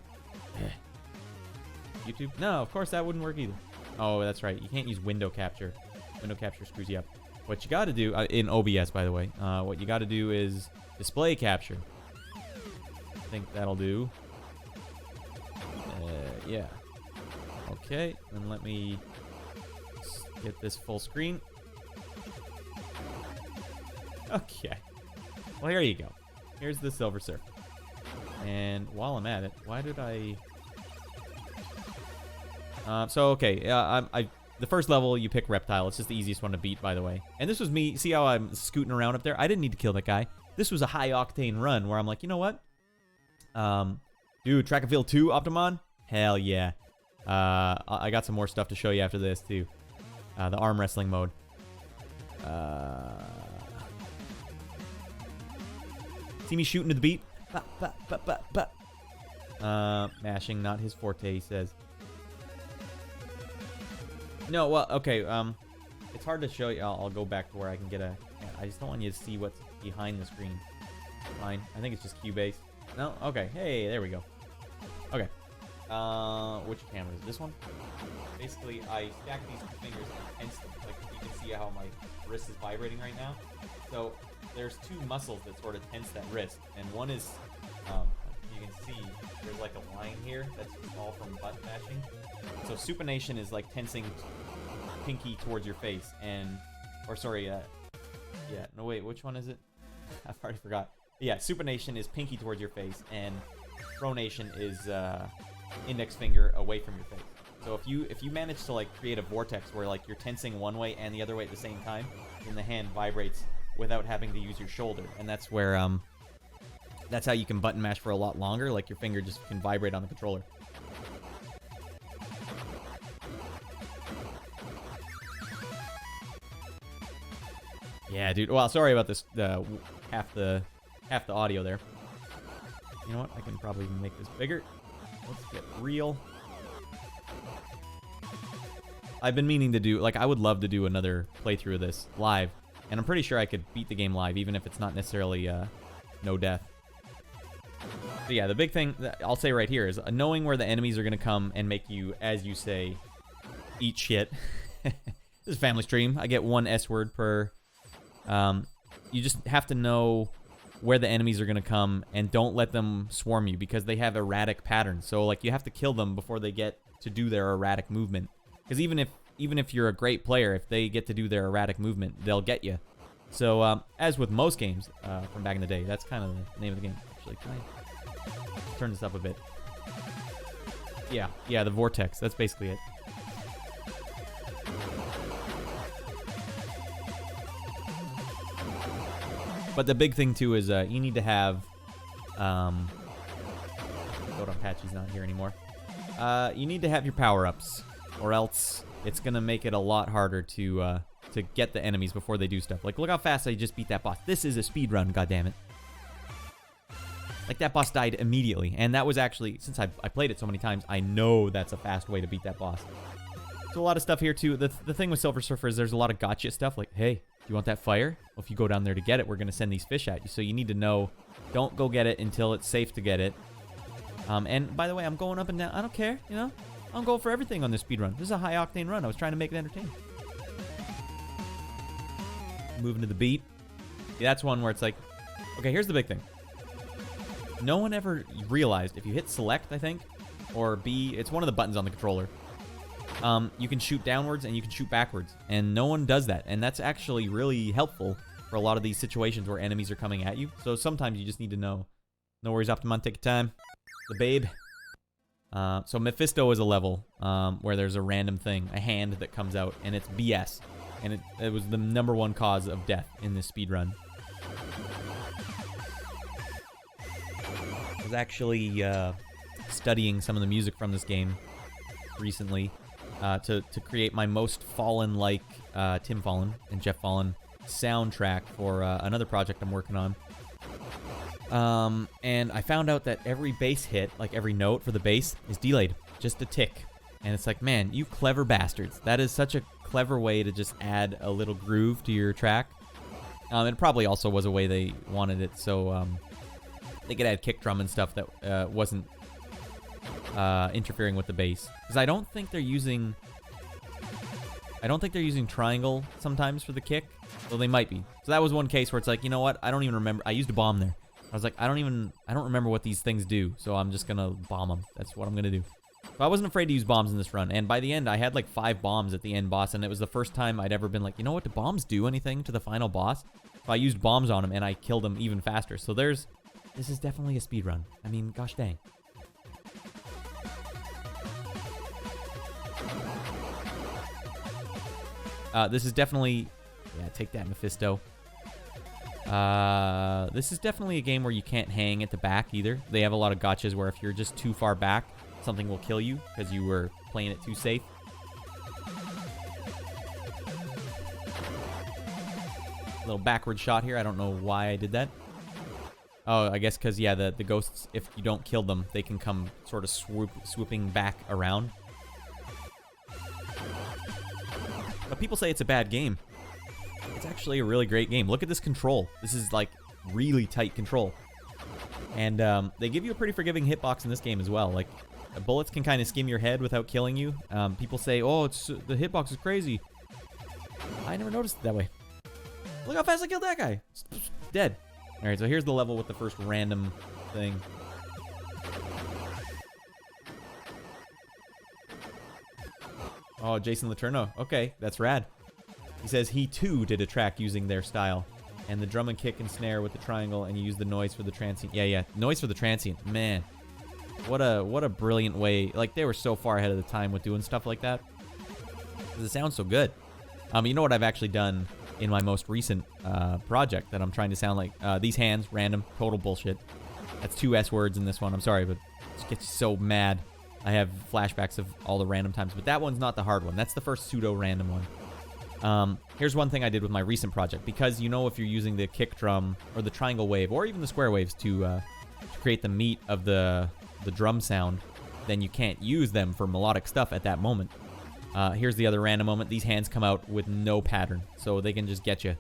YouTube? No, of course that wouldn't work either. Oh, that's right. You can't use window capture. Window capture screws you up. What you gotta do, in OBS by the way, what you gotta do is display capture. I think that'll do. Yeah. Okay, then let me get this full screen. Okay. Well, here you go. Here's the Silver Surfer. And while I'm at it, why did I... the first level, you pick Reptile. It's just the easiest one to beat, by the way. And this was me. See how I'm scooting around up there? I didn't need to kill that guy. This was a high-octane run where I'm like, you know what? Dude, Track and Field 2, Optimon? Hell yeah. I got some more stuff to show you after this, too. The arm wrestling mode. See me shooting to the beat? Mashing, not his forte, he says. No, well, okay, it's hard to show you. I'll go back to where I can get a... I just don't want you to see what's behind the screen. Fine. I think it's just Cubase. No? Okay. Hey, there we go. Okay. Which camera is this one? Basically, I stack these two fingers and tense them. Like, you can see how my wrist is vibrating right now. So, there's two muscles that sort of tense that wrist. And one is, you can see, there's like a line here that's all from button mashing. So, supination is like tensing pinky towards your face. And, or sorry, yeah, no wait, which one is it? I've already forgot. Yeah, supination is pinky towards your face, and pronation is index finger away from your face. So if you manage to like create a vortex where like you're tensing one way and the other way at the same time, then the hand vibrates without having to use your shoulder, and that's where that's how you can button mash for a lot longer. Like your finger just can vibrate on the controller. Yeah, dude. Well, sorry about this. Half the audio there. You know what? I can probably even make this bigger. Let's get real. I've been meaning to do, like, I would love to do another playthrough of this live, and I'm pretty sure I could beat the game live, even if it's not necessarily no death. But yeah, the big thing that I'll say right here is knowing where the enemies are going to come and make you, as you say, eat shit. This is a family stream. I get one S word per... you just have to know where the enemies are going to come, and don't let them swarm you, because they have erratic patterns. So, like, you have to kill them before they get to do their erratic movement. Because even if you're a great player, if they get to do their erratic movement, they'll get you. So, as with most games from back in the day, that's kind of the name of the game. Actually, can I turn this up a bit? Yeah, the vortex. That's basically it. But the big thing, too, is you need to have... Hold on, Patchy's not here anymore. You need to have your power-ups, or else it's going to make it a lot harder to get the enemies before they do stuff. Like, look how fast I just beat that boss. This is a speed run, goddammit. Like, that boss died immediately. And that was actually, since I played it so many times, I know that's a fast way to beat that boss. So a lot of stuff here, too. The thing with Silver Surfer is there's a lot of gotcha stuff. Like, hey, you want that fire? Well, if you go down there to get it, we're going to send these fish at you. So you need to know, don't go get it until it's safe to get it. And by the way, I'm going up and down. I don't care, you know? I'm going for everything on this speed run. This is a high-octane run. I was trying to make it entertaining. Moving to the beat. Yeah, that's one where it's like, okay, here's the big thing. No one ever realized, if you hit select, I think, or B, it's one of the buttons on the controller, you can shoot downwards and you can shoot backwards. And no one does that. And that's actually really helpful for a lot of these situations where enemies are coming at you. So sometimes you just need to know. No worries, Optimon, take your time. The babe. So Mephisto is a level where there's a random thing, a hand that comes out, and it's BS. And it was the #1 cause of death in this speedrun. I was actually studying some of the music from this game recently to create my most Fallen-like Tim Fallen and Jeff Fallen soundtrack for another project I'm working on. And I found out that every bass hit, like every note for the bass, is delayed. Just a tick. And it's like, man, you clever bastards. That is such a clever way to just add a little groove to your track. It probably also was a way they wanted it, so they could add kick drum and stuff that wasn't interfering with the bass. Because I don't think they're using... I don't think they're using triangle sometimes for the kick, though they might be. So that was one case where it's like, you know what? I don't even remember. I used a bomb there. I was like, I don't remember what these things do, so I'm just gonna bomb them. That's what I'm gonna do. So I wasn't afraid to use bombs in this run, and by the end, I had like 5 bombs at the end boss, and it was the first time I'd ever been like, you know what? Do bombs do anything to the final boss? So I used bombs on him, and I killed him even faster. So this is definitely a speed run. I mean, gosh dang. This is definitely, yeah, take that, Mephisto. This is definitely a game where you can't hang at the back either. They have a lot of gotchas where if you're just too far back, something will kill you because you were playing it too safe. Little backward shot here. I don't know why I did that. Oh, I guess because, yeah, the ghosts, if you don't kill them, they can come sort of swooping back around. But people say it's a bad game. It's actually a really great game. Look at this control. This is, like, really tight control. And they give you a pretty forgiving hitbox in this game as well. Like, bullets can kind of skim your head without killing you. People say, oh, the hitbox is crazy. I never noticed it that way. Look how fast I killed that guy. Dead. All right, so here's the level with the first random thing. Oh, Jason Letourneau. Okay, that's rad. He says he too did a track using their style. And the drum and kick and snare with the triangle, and you use the noise for the transient. Yeah, noise for the transient. Man, what a brilliant way. Like, they were so far ahead of the time with doing stuff like that. 'Cause it sounds so good. You know what I've actually done in my most recent project that I'm trying to sound like? These hands, random, total bullshit. That's 2 S words in this one. I'm sorry, but it gets so mad. I have flashbacks of all the random times, but that one's not the hard one. That's the first pseudo-random one. Here's one thing I did with my recent project, because you know if you're using the kick drum or the triangle wave or even the square waves to create the meat of the drum sound, then you can't use them for melodic stuff at that moment. Here's the other random moment. These hands come out with no pattern, so they can just get you.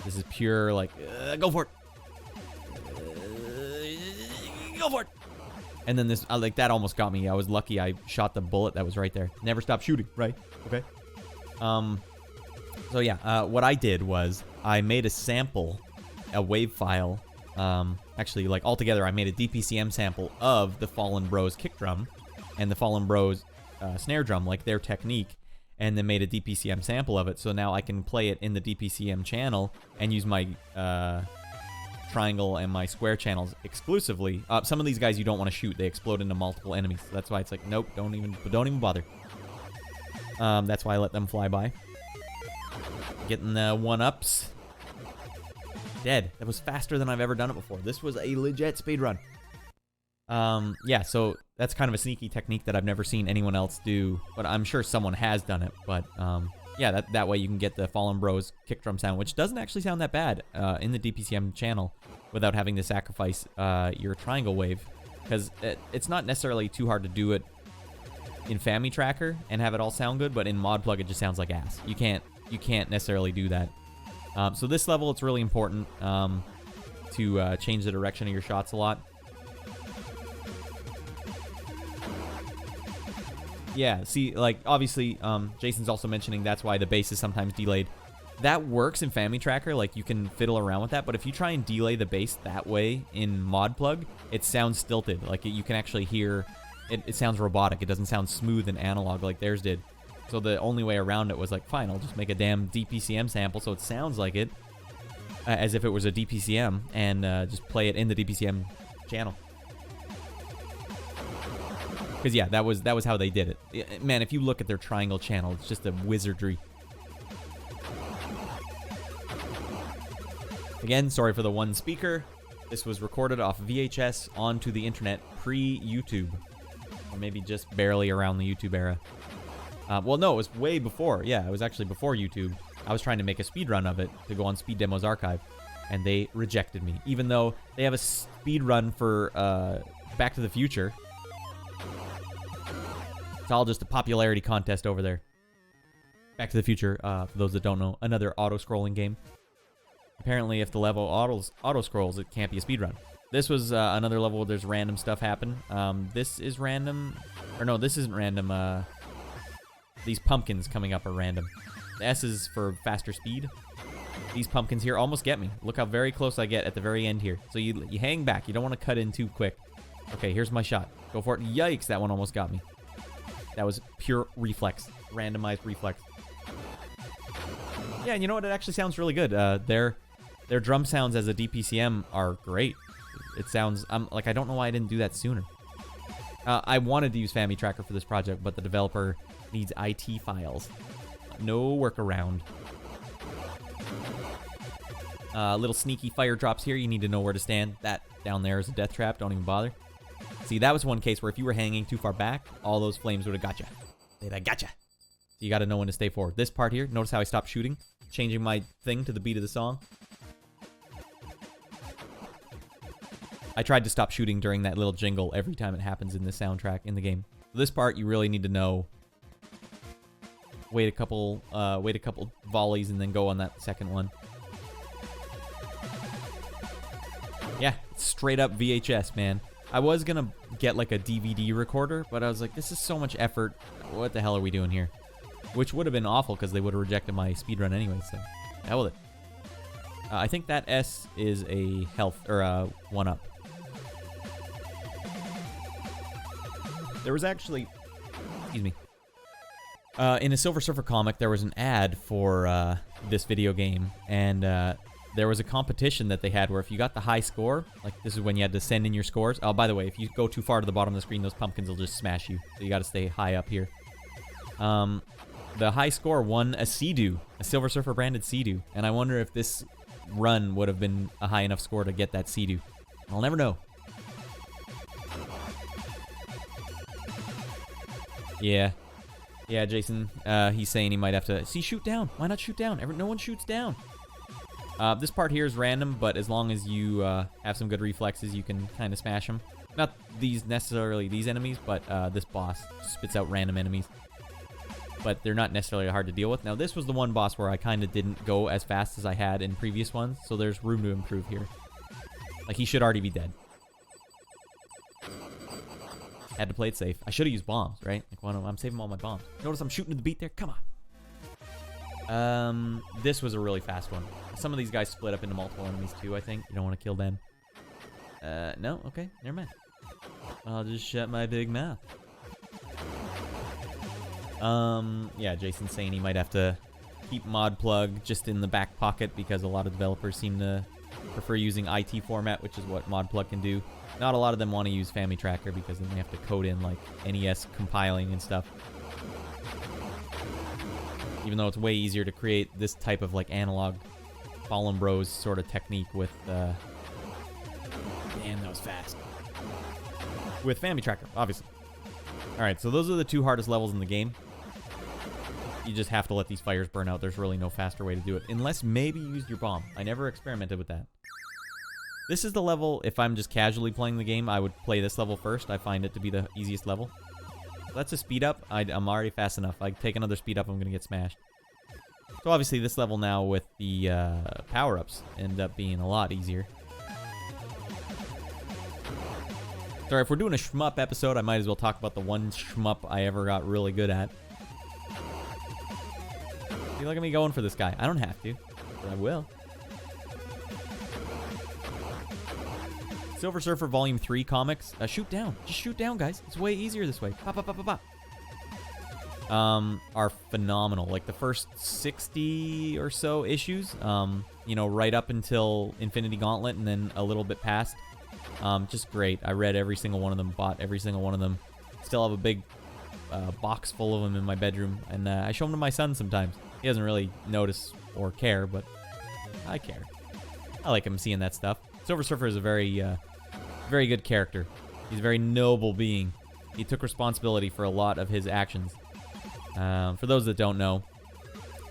This is pure, like, go for it. Go for it. And then this, like, that almost got me. I was lucky I shot the bullet that was right there. Never stop shooting, right? Okay. So yeah, what I did was I made a sample, a wave file. Actually, like, altogether, I made a DPCM sample of the Fallen Bros kick drum and the Fallen Bros snare drum, like their technique, and then made a DPCM sample of it. So now I can play it in the DPCM channel and use my triangle and my square channels exclusively. Some of these guys you don't want to shoot; they explode into multiple enemies. So that's why it's like, nope, don't even bother. That's why I let them fly by. Getting the 1-ups. Dead. That was faster than I've ever done it before. This was a legit speedrun. Yeah, so that's kind of a sneaky technique that I've never seen anyone else do, but I'm sure someone has done it. But yeah, that way you can get the Fallen Bros kick drum sound, which doesn't actually sound that bad in the DPCM channel without having to sacrifice your triangle wave, because it's not necessarily too hard to do it in Fami Tracker and have it all sound good, but in Modplug it just sounds like ass. You can't necessarily do that. So this level, it's really important to change the direction of your shots a lot. Yeah, see, like, obviously, Jason's also mentioning that's why the bass is sometimes delayed. That works in Fami Tracker, like, you can fiddle around with that, but if you try and delay the bass that way in Modplug, it sounds stilted. Like, you can actually hear, it sounds robotic. It doesn't sound smooth and analog like theirs did. So the only way around it was like, fine, I'll just make a damn DPCM sample so it sounds like it, as if it was a DPCM, and just play it in the DPCM channel. Because yeah, that was how they did it. Man, if you look at their triangle channel, it's just a wizardry. Again, sorry for the one speaker. This was recorded off VHS onto the internet pre-YouTube, or maybe just barely around the YouTube era. Well, no, it was way before. Yeah, it was actually before YouTube. I was trying to make a speedrun of it to go on Speed Demos Archive, and they rejected me, even though they have a speedrun for Back to the Future. It's all just a popularity contest over there. Back to the Future, for those that don't know, another auto-scrolling game. Apparently, if the level auto-scrolls, it can't be a speedrun. This was another level where there's random stuff happen. This is random. Or no, this isn't random. These pumpkins coming up are random. The S is for faster speed. These pumpkins here almost get me. Look how very close I get at the very end here. So you hang back. You don't want to cut in too quick. Okay, here's my shot. Go for it. Yikes, that one almost got me. That was pure reflex. Randomized reflex. Yeah, and you know what? It actually sounds really good. Their drum sounds as a DPCM are great. It sounds... like, I don't know why I didn't do that sooner. I wanted to use FamiTracker for this project, but the developer needs IT files. No workaround. Little sneaky fire drops here. You need to know where to stand. That down there is a death trap. Don't even bother. See, that was one case where if you were hanging too far back, all those flames would have got you. They'd have got you. You got to know when to stay forward. This part here, notice how I stopped shooting? Changing my thing to the beat of the song. I tried to stop shooting during that little jingle every time it happens in the soundtrack in the game. This part, you really need to know. Wait a couple volleys and then go on that second one. Yeah, straight up VHS, man. I was gonna get like a DVD recorder, but I was like, this is so much effort. What the hell are we doing here? Which would have been awful because they would have rejected my speedrun anyway, so hell with it. I think that S is a health, or a 1-up. There was actually, excuse me, in a Silver Surfer comic, there was an ad for this video game, and there was a competition that they had where if you got the high score, like this is when you had to send in your scores. Oh, by the way, if you go too far to the bottom of the screen, those pumpkins will just smash you. So you got to stay high up here. The high score won a Sea-Doo, a Silver Surfer branded Sea-Doo, and I wonder if this run would have been a high enough score to get that Sea-Doo. I'll never know. Yeah. Yeah, Jason, he's saying he might have to... See, shoot down. Why not shoot down? No one shoots down. This part here is random, but as long as you have some good reflexes, you can kind of smash them. Not necessarily these enemies, but this boss spits out random enemies. But they're not necessarily hard to deal with. Now, this was the one boss where I kind of didn't go as fast as I had in previous ones, so there's room to improve here. Like, he should already be dead. Had to play it safe. I should have used bombs, right? Like, well, I'm saving all my bombs. Notice I'm shooting to the beat there. Come on. This was a really fast one. Some of these guys split up into multiple enemies, too, I think. You don't want to kill them. No? Okay. Never mind. I'll just shut my big mouth. Yeah, Jason's saying he might have to keep ModPlug just in the back pocket because a lot of developers seem to prefer using IT format, which is what ModPlug can do. Not a lot of them want to use FamiTracker because then they have to code in like NES compiling and stuff. Even though it's way easier to create this type of like analog Fallen Bros sort of technique with damn, that was fast. With FamiTracker, obviously. Alright, so those are the two hardest levels in the game. You just have to let these fires burn out. There's really no faster way to do it. Unless maybe you used your bomb. I never experimented with that. This is the level, if I'm just casually playing the game, I would play this level first. I find it to be the easiest level. That's a speed up. I'm already fast enough. I take another speed up, I'm going to get smashed. So obviously this level now with the power-ups end up being a lot easier. Sorry, if we're doing a shmup episode, I might as well talk about the one shmup I ever got really good at. See, look at me going for this guy. I don't have to, but I will. Silver Surfer Volume 3 comics. Shoot down. Just shoot down, guys. It's way easier this way. Pop, pop, pop, pop, pop. Are phenomenal. Like the first 60 or so issues, you know, right up until Infinity Gauntlet and then a little bit past. Just great. I read every single one of them, bought every single one of them. Still have a big box full of them in my bedroom, and I show them to my son sometimes. He doesn't really notice or care, but I care. I like him seeing that stuff. Silver Surfer is a very, very good character. He's a very noble being. He took responsibility for a lot of his actions. For those that don't know,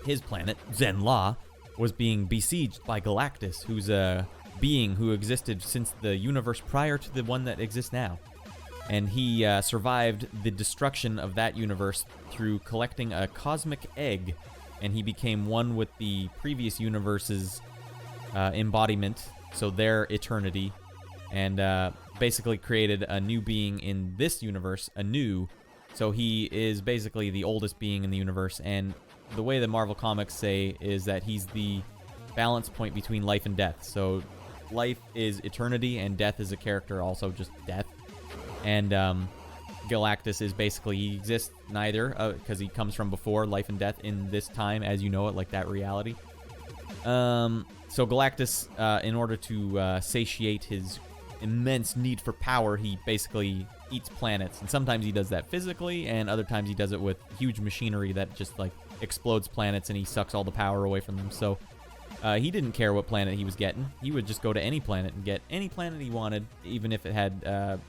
his planet, Zen-La, was being besieged by Galactus, who's a being who existed since the universe prior to the one that exists now. And he survived the destruction of that universe through collecting a cosmic egg, and he became one with the previous universe's embodiment, so their eternity, and basically created a new being in this universe, anew, So he is basically the oldest being in the universe, and the way the Marvel Comics say is that he's the balance point between life and death. So life is eternity, and death is a character, also just death. And Galactus is basically, he exists neither, because he comes from before life and death in this time, as you know it, like that reality. So Galactus, in order to satiate his immense need for power, he basically eats planets. And sometimes he does that physically, and other times he does it with huge machinery that just, like, explodes planets, and he sucks all the power away from them. So he didn't care what planet he was getting. He would just go to any planet and get any planet he wanted, even if it had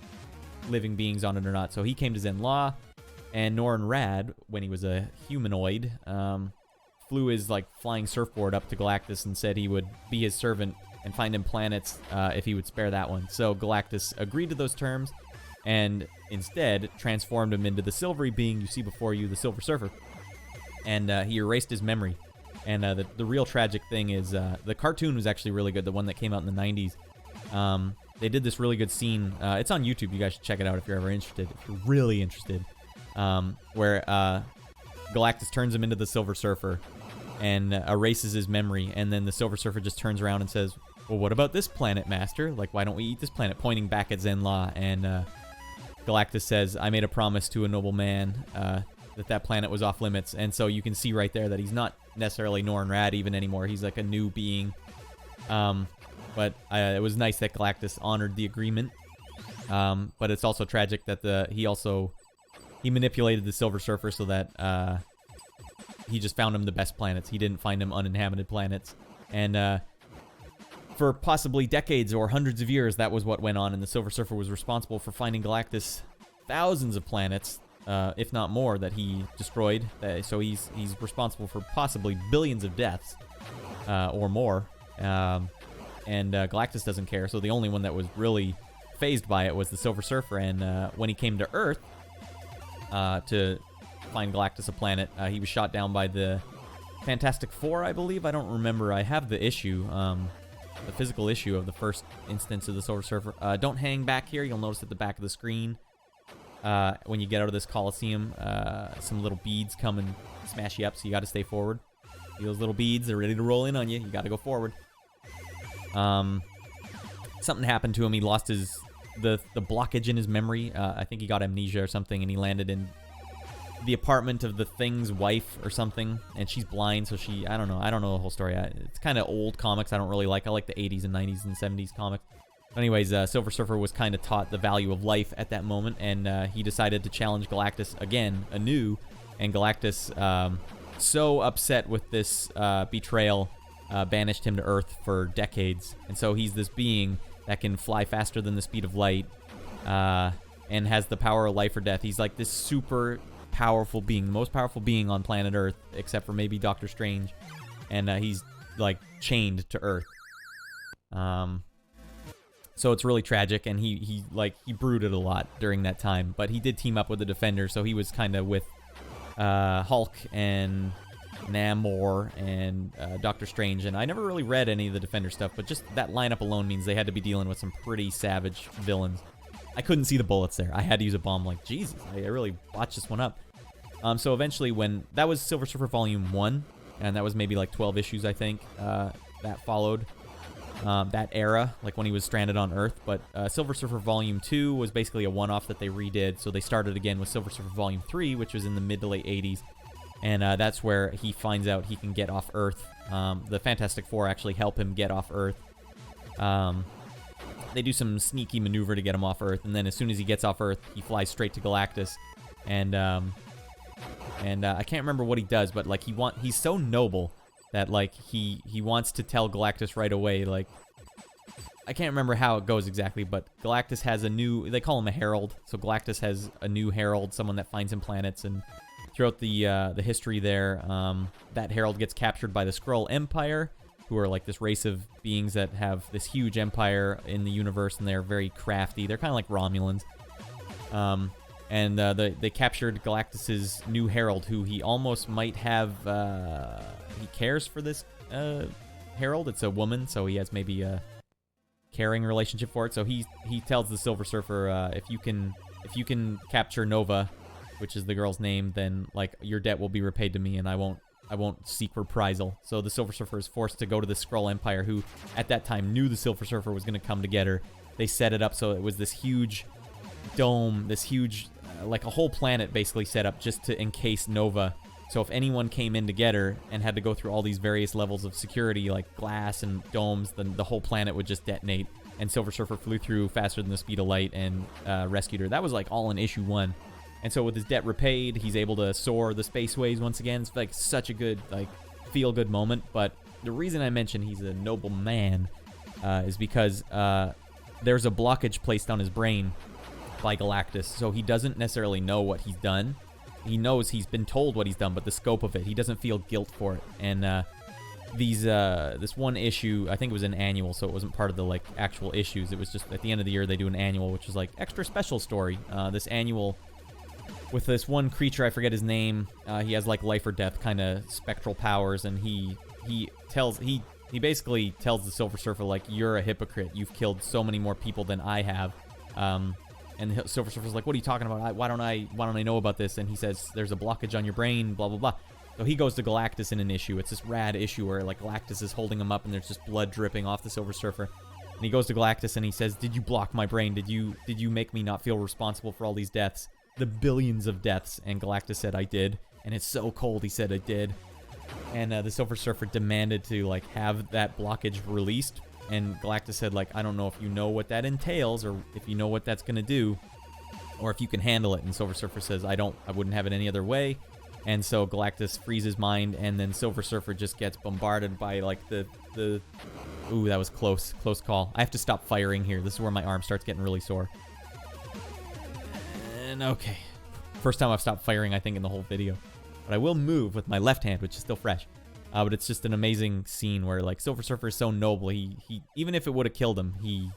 living beings on it or not. So he came to Zenn-La, and Norrin Radd, when he was a humanoid, flew his, like, flying surfboard up to Galactus and said he would be his servant and find him planets if he would spare that one. So Galactus agreed to those terms and instead transformed him into the silvery being you see before you, the Silver Surfer. And he erased his memory. And the real tragic thing is the cartoon was actually really good, the one that came out in the 90s. They did this really good scene. It's on YouTube. You guys should check it out if you're ever interested, if you're really interested, where Galactus turns him into the Silver Surfer and erases his memory, and then the Silver Surfer just turns around and says, well, what about this planet, Master? Like, why don't we eat this planet? Pointing back at Zenn-La, and Galactus says, I made a promise to a noble man that planet was off limits. And so you can see right there that he's not necessarily Norrin Radd even anymore. He's like a new being. But it was nice that Galactus honored the agreement. But it's also tragic that he manipulated the Silver Surfer so that he just found him the best planets. He didn't find him uninhabited planets. And for possibly decades or hundreds of years, that was what went on. And the Silver Surfer was responsible for finding Galactus thousands of planets, if not more, that he destroyed. So he's responsible for possibly billions of deaths or more. And Galactus doesn't care. So the only one that was really fazed by it was the Silver Surfer. And when he came to Earth to find Galactus a planet, he was shot down by the Fantastic Four, I believe. I don't remember. I have the issue, the physical issue of the first instance of the Silver Surfer. Don't hang back here. You'll notice at the back of the screen, when you get out of this Coliseum, some little beads come and smash you up, so you got to stay forward. See those little beads? They're ready to roll in on you. You got to go forward. Something happened to him. He lost the blockage in his memory. I think he got amnesia or something, and he landed in the apartment of the Thing's wife or something, and she's blind, so I don't know the whole story. It's kind of old comics I don't really like. I like the 80s and 90s and 70s comics. Anyways, Silver Surfer was kind of taught the value of life at that moment, and he decided to challenge Galactus again, anew, and Galactus, so upset with this betrayal, banished him to Earth for decades. And so he's this being that can fly faster than the speed of light, and has the power of life or death. He's like this super powerful being, the most powerful being on planet Earth, except for maybe Doctor Strange, and he's like chained to Earth. So it's really tragic, and he brooded a lot during that time, but he did team up with the Defenders, so he was kind of with Hulk and Namor and Doctor Strange, and I never really read any of the Defender stuff, but just that lineup alone means they had to be dealing with some pretty savage villains. I couldn't see the bullets there. I had to use a bomb. Like, Jesus, I really botched this one up. So eventually, when that was Silver Surfer Volume 1, and that was maybe like 12 issues, I think, that followed that era, like when he was stranded on Earth. But Silver Surfer Volume 2 was basically a one-off that they redid, so they started again with Silver Surfer Volume 3, which was in the mid to late 80s. And that's where he finds out he can get off Earth. The Fantastic Four actually help him get off Earth. They do some sneaky maneuver to get him off Earth, and then as soon as he gets off Earth, he flies straight to Galactus. And I can't remember what he does, but like he's so noble that like he wants to tell Galactus right away. Like, I can't remember how it goes exactly, but Galactus has they call him a herald. So Galactus has a new herald, someone that finds him planets, and throughout the history there, that herald gets captured by the Skrull Empire, who are like this race of beings that have this huge empire in the universe, and they're very crafty. They're kind of like Romulans. And they captured Galactus's new herald, who he almost might have. He cares for this herald. It's a woman, so he has maybe a caring relationship for it. So he tells the Silver Surfer, if you can capture Nova, which is the girl's name, then like your debt will be repaid to me, and I won't seek reprisal. So the Silver Surfer is forced to go to the Skrull Empire, who at that time knew the Silver Surfer was going to come to get her. They set it up so it was this huge dome, this huge, like a whole planet basically set up just to encase Nova. So if anyone came in to get her and had to go through all these various levels of security, like glass and domes, then the whole planet would just detonate. And Silver Surfer flew through faster than the speed of light and rescued her. That was like all in issue 1. And so with his debt repaid, he's able to soar the spaceways once again. It's like such a good, like, feel-good moment. But the reason I mention he's a noble man is because there's a blockage placed on his brain by Galactus. So he doesn't necessarily know what he's done. He knows he's been told what he's done, but the scope of it, he doesn't feel guilt for it. And this one issue, I think it was an annual, so it wasn't part of the, like, actual issues. It was just at the end of the year they do an annual, which is like extra special story. This annual with this one creature, I forget his name. He has like life or death kind of spectral powers, and he basically tells the Silver Surfer, like, you're a hypocrite. You've killed so many more people than I have. And the Silver Surfer's like, what are you talking about? Why don't I know about this? And he says, there's a blockage on your brain, blah, blah, blah. So he goes to Galactus in an issue. It's this rad issue where, like, Galactus is holding him up and there's just blood dripping off the Silver Surfer. And he goes to Galactus and he says, did you block my brain? Did you make me not feel responsible for all these deaths? The billions of deaths. And Galactus said, I did. And it's so cold, he said, I did. And the Silver Surfer demanded to, like, have that blockage released. And Galactus said, like, I don't know if you know what that entails or if you know what that's going to do or if you can handle it. And Silver Surfer says, I wouldn't have it any other way. And so Galactus frees his mind, and then Silver Surfer just gets bombarded by, like, the ooh, that was close call. I have to stop firing here. This is where my arm starts getting really sore. And okay. First time I've stopped firing, I think, in the whole video. But I will move with my left hand, which is still fresh. But it's just an amazing scene where, like, Silver Surfer is so noble. He even if it would have killed him, he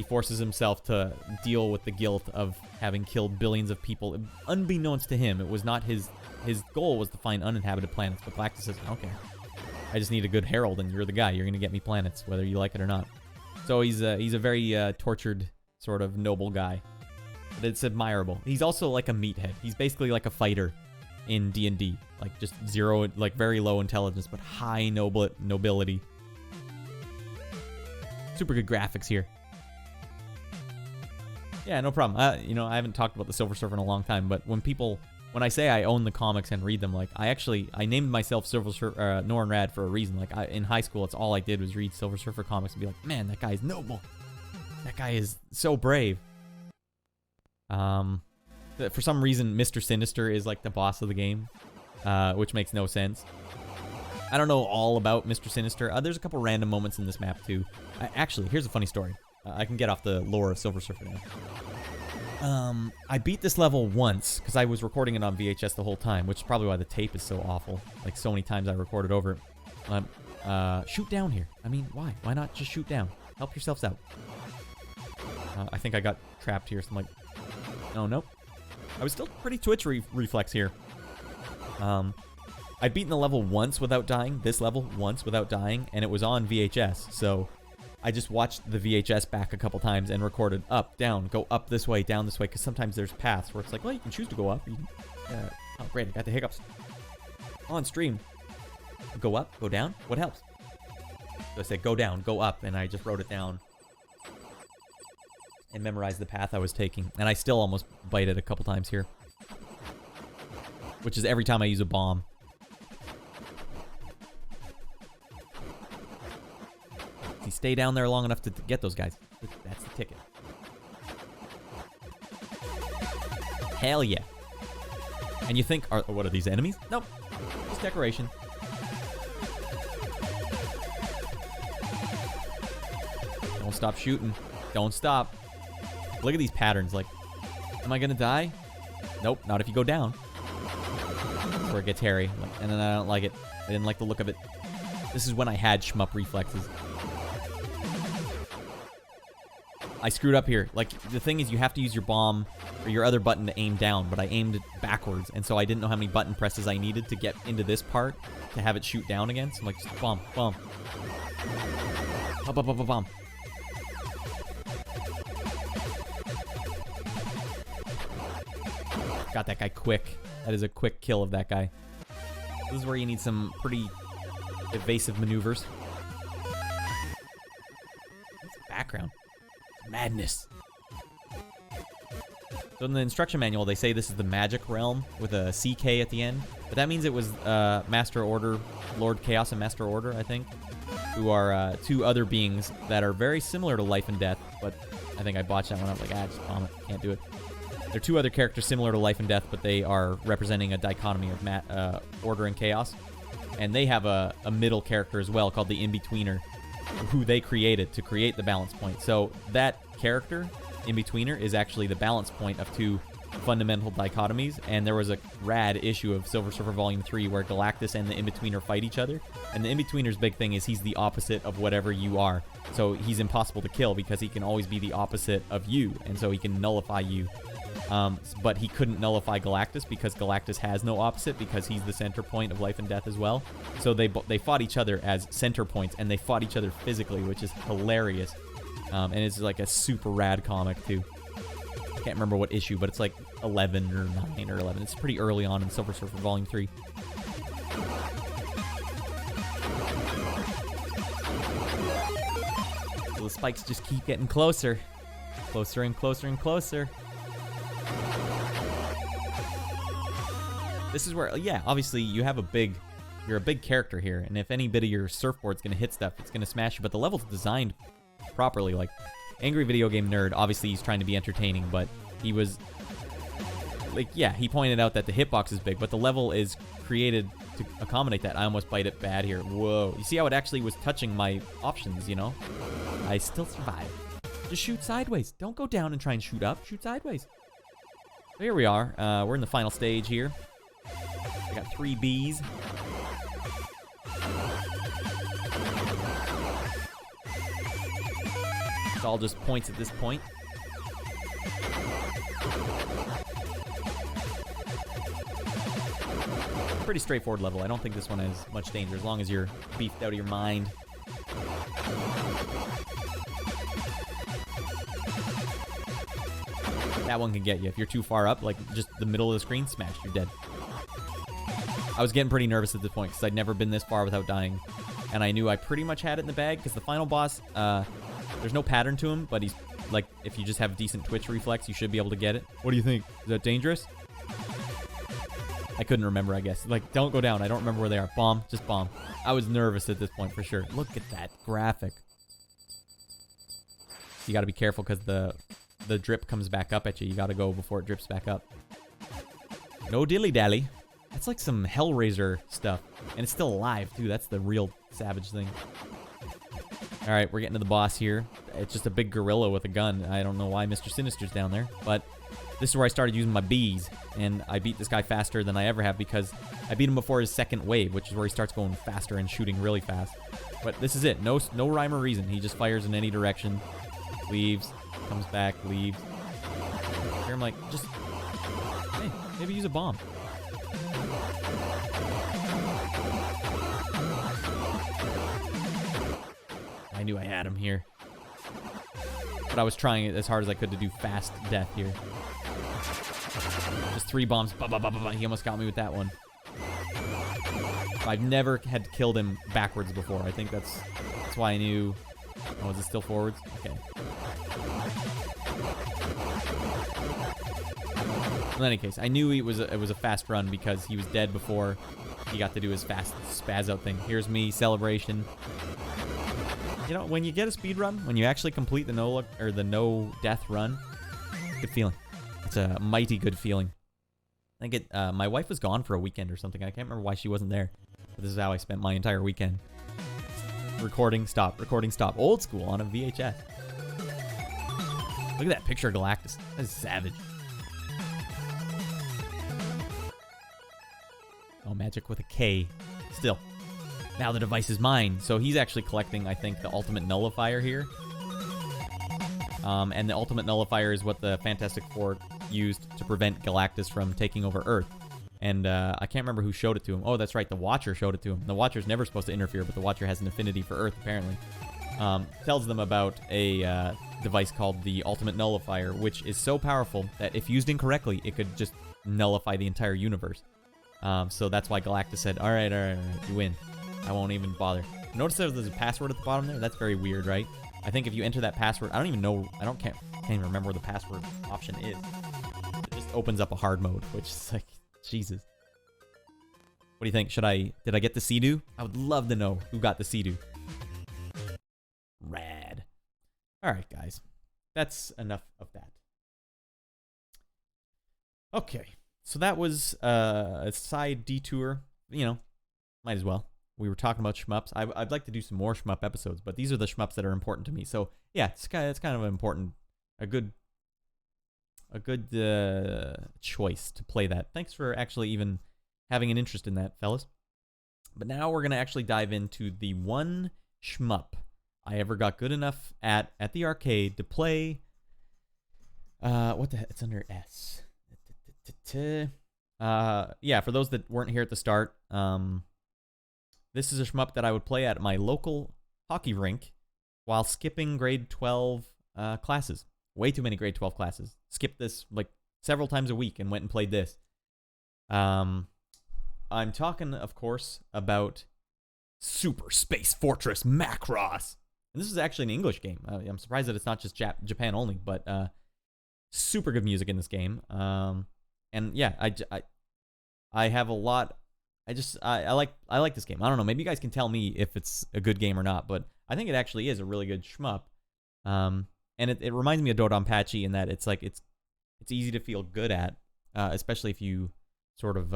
forces himself to deal with the guilt of having killed billions of people. Unbeknownst to him, it was not his goal was to find uninhabited planets. But Galactus says, okay, I just need a good herald, and you're the guy. You're going to get me planets, whether you like it or not. So he's a very tortured, sort of noble guy. But it's admirable. He's also like a meathead. He's basically like a fighter in D&D. Like, just zero, like, very low intelligence, but high nobility. Super good graphics here. Yeah, no problem. I haven't talked about the Silver Surfer in a long time, but when I say I own the comics and read them, like, I named myself Silver Surfer, Norrin Radd for a reason. Like, in high school, it's all I did was read Silver Surfer comics and be like, man, that guy is noble. That guy is so brave. For some reason, Mr. Sinister is, like, the boss of the game, which makes no sense. I don't know all about Mr. Sinister. There's a couple random moments in this map, too. Actually, here's a funny story. I can get off the lore of Silver Surfer now. I beat this level once, because I was recording it on VHS the whole time, which is probably why the tape is so awful. Like, so many times I recorded over it. Shoot down here. I mean, why? Why not just shoot down? Help yourselves out. I think I got trapped here, so I'm like... Oh, nope. I was still pretty twitch reflex here. I'd beaten the level once without dying, this level once without dying, and it was on VHS, so I just watched the VHS back a couple times and recorded up, down, go up this way, down this way, because sometimes there's paths where it's like, well, you can choose to go up. Oh, great, I got the hiccups. On stream. Go up, go down, what helps? So I said go down, go up, and I just wrote it down and memorized the path I was taking. And I still almost bite it a couple times here. Which is every time I use a bomb. If you stay down there long enough to get those guys, that's the ticket. Hell yeah. And you think, what are these, enemies? Nope. Just decoration. Don't stop shooting. Don't stop. Look at these patterns. Like, am I gonna die? Nope, not if you go down. That's where it gets hairy. And then I don't like it. I didn't like the look of it. This is when I had shmup reflexes. I screwed up here. Like, the thing is, you have to use your bomb or your other button to aim down, but I aimed it backwards, and so I didn't know how many button presses I needed to get into this part to have it shoot down again. So I'm like, just bomb, bomb. Bomb, bomb, bomb, bomb, bomb. Got that guy quick. That is a quick kill of that guy. This is where you need some pretty evasive maneuvers. What's the background? Madness. So in the instruction manual, they say this is the magic realm with a CK at the end. But that means it was Master Order, Lord Chaos and Master Order, I think, who are two other beings that are very similar to Life and Death. But I think I botched that one up. Like, just bomb it. Can't do it. They're two other characters similar to Life and Death, but they are representing a dichotomy of Order and Chaos. And they have a middle character as well called the In-Betweener, who they created to create the balance point. So that character, In-Betweener, is actually the balance point of two fundamental dichotomies. And there was a rad issue of Silver Surfer Volume 3 where Galactus and the In-Betweener fight each other. And the In-Betweener's big thing is he's the opposite of whatever you are. So he's impossible to kill because he can always be the opposite of you. And so he can nullify you. But he couldn't nullify Galactus because Galactus has no opposite because he's the center point of Life and Death as well. So they fought each other as center points, and they fought each other physically, which is hilarious. And it's like a super rad comic too. Can't remember what issue, but it's like 11 or 9 or 11. It's pretty early on in Silver Surfer Volume 3. So the spikes just keep getting closer. Closer and closer and closer. This is where, yeah, obviously you're a big character here, and if any bit of your surfboard's gonna hit stuff, it's gonna smash you, but the level's designed properly. Like, Angry Video Game Nerd, obviously he's trying to be entertaining, but he was, like, yeah, he pointed out that the hitbox is big, but the level is created to accommodate that. I almost bite it bad here. Whoa. You see how it actually was touching my options, you know? I still survive. Just shoot sideways. Don't go down and try and shoot up. Shoot sideways. So here we are. We're in the final stage here. I got 3 Bs. It's all just points at this point. Pretty straightforward level. I don't think this one has much danger as long as you're beefed out of your mind. That one can get you. If you're too far up, like just the middle of the screen, smash, you're dead. I was getting pretty nervous at this point because I'd never been this far without dying. And I knew I pretty much had it in the bag because the final boss, there's no pattern to him, but he's like, if you just have decent twitch reflex, you should be able to get it. What do you think? Is that dangerous? I couldn't remember, I guess. Like, don't go down. I don't remember where they are. Bomb. Just bomb. I was nervous at this point for sure. Look at that graphic. You got to be careful because the drip comes back up at you. You got to go before it drips back up. No dilly-dally. That's like some Hellraiser stuff. And it's still alive, too. That's the real savage thing. All right, we're getting to the boss here. It's just a big gorilla with a gun. I don't know why Mr. Sinister's down there, but this is where I started using my Bs, and I beat this guy faster than I ever have because I beat him before his second wave, which is where he starts going faster and shooting really fast. But this is it. No rhyme or reason. He just fires in any direction, leaves, comes back, leaves. Here I'm like, just, hey, maybe use a bomb. I knew I had him here. But I was trying it as hard as I could to do fast death here. Just 3 bombs. Bah, bah, bah, bah, bah. He almost got me with that one. I've never had killed him backwards before. I think that's why I knew... Oh, is it still forwards? Okay. In any case, I knew it was a fast run because he was dead before he got to do his fast spaz out thing. Here's me, celebration. You know, when you get a speed run, when you actually complete the no death run, good feeling. It's a mighty good feeling. I think my wife was gone for a weekend or something. I can't remember why she wasn't there. But this is how I spent my entire weekend. Recording, stop. Recording, stop. Old school on a VHS. Look at that picture of Galactus. That is savage. Oh, magic with a K. Still. Now the device is mine. So he's actually collecting, I think, the ultimate nullifier here. And the ultimate nullifier is what the Fantastic Four used to prevent Galactus from taking over Earth. And I can't remember who showed it to him. Oh, that's right. The Watcher showed it to him. The Watcher's never supposed to interfere, but the Watcher has an affinity for Earth, apparently. Tells them about a device called the Ultimate Nullifier, which is so powerful that if used incorrectly, it could just nullify the entire universe. So that's why Galactus said, all right, you win. I won't even bother. Notice there's a password at the bottom there? That's very weird, right? I think if you enter that password, I don't even know, can't even remember where the password option is. It just opens up a hard mode, which is like, Jesus. What do you think? Did I get the Sea-Doo? I would love to know who got the Sea-Doo. Rad. All right, guys. That's enough of that. Okay. So that was a side detour. You know, might as well. We were talking about shmups. I'd like to do some more shmup episodes, but these are the shmups that are important to me. So yeah, it's kind of important, a good choice to play that. Thanks for actually even having an interest in that, fellas. But now we're gonna actually dive into the one shmup I ever got good enough at the arcade to play. What the heck? It's under S. Yeah, for those that weren't here at the start, this is a shmup that I would play at my local hockey rink while skipping grade 12 classes. Way too many grade 12 classes. Skipped this like several times a week and went and played this. I'm talking, of course, about Super Space Fortress Macross. And this is actually an English game. I'm surprised that it's not just Japan only, but super good music in this game. And yeah, I have a lot. I like this game. I don't know. Maybe you guys can tell me if it's a good game or not, but I think it actually is a really good shmup. And it reminds me of Dodonpachi in that it's like it's easy to feel good at, especially if you sort of